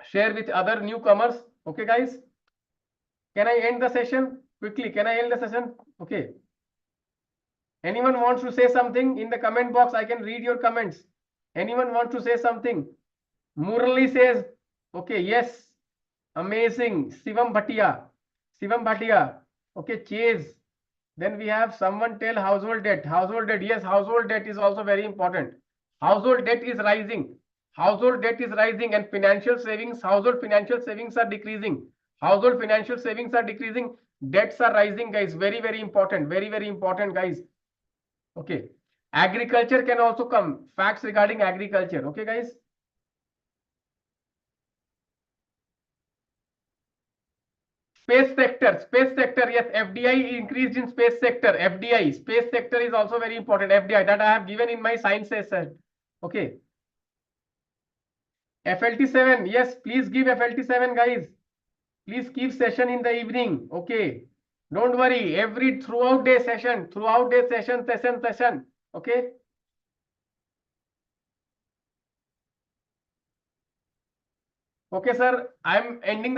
share with other newcomers. Okay, guys. Can I end the session quickly? Can I end the session? Okay. Anyone wants to say something in the comment box? I can read your comments. Anyone wants to say something? Murali says, okay, yes. Amazing. Shivam Bhatia. Okay, Chase. Then we have someone tell household debt. Yes, household debt is also very important. Household debt is rising. And financial savings, household financial savings are decreasing. Debts are rising, guys. Very, very important. Very important, guys. Okay. Agriculture can also come. Facts regarding agriculture. Okay, guys. Space sector. Yes, FDI increased in space sector. Space sector is also very important. FDI that I have given in my science session. Okay. FLT7, yes, please give FLT7, guys. Please keep session in the evening. Okay. Don't worry. Throughout day session. Okay. Okay, sir. I'm ending the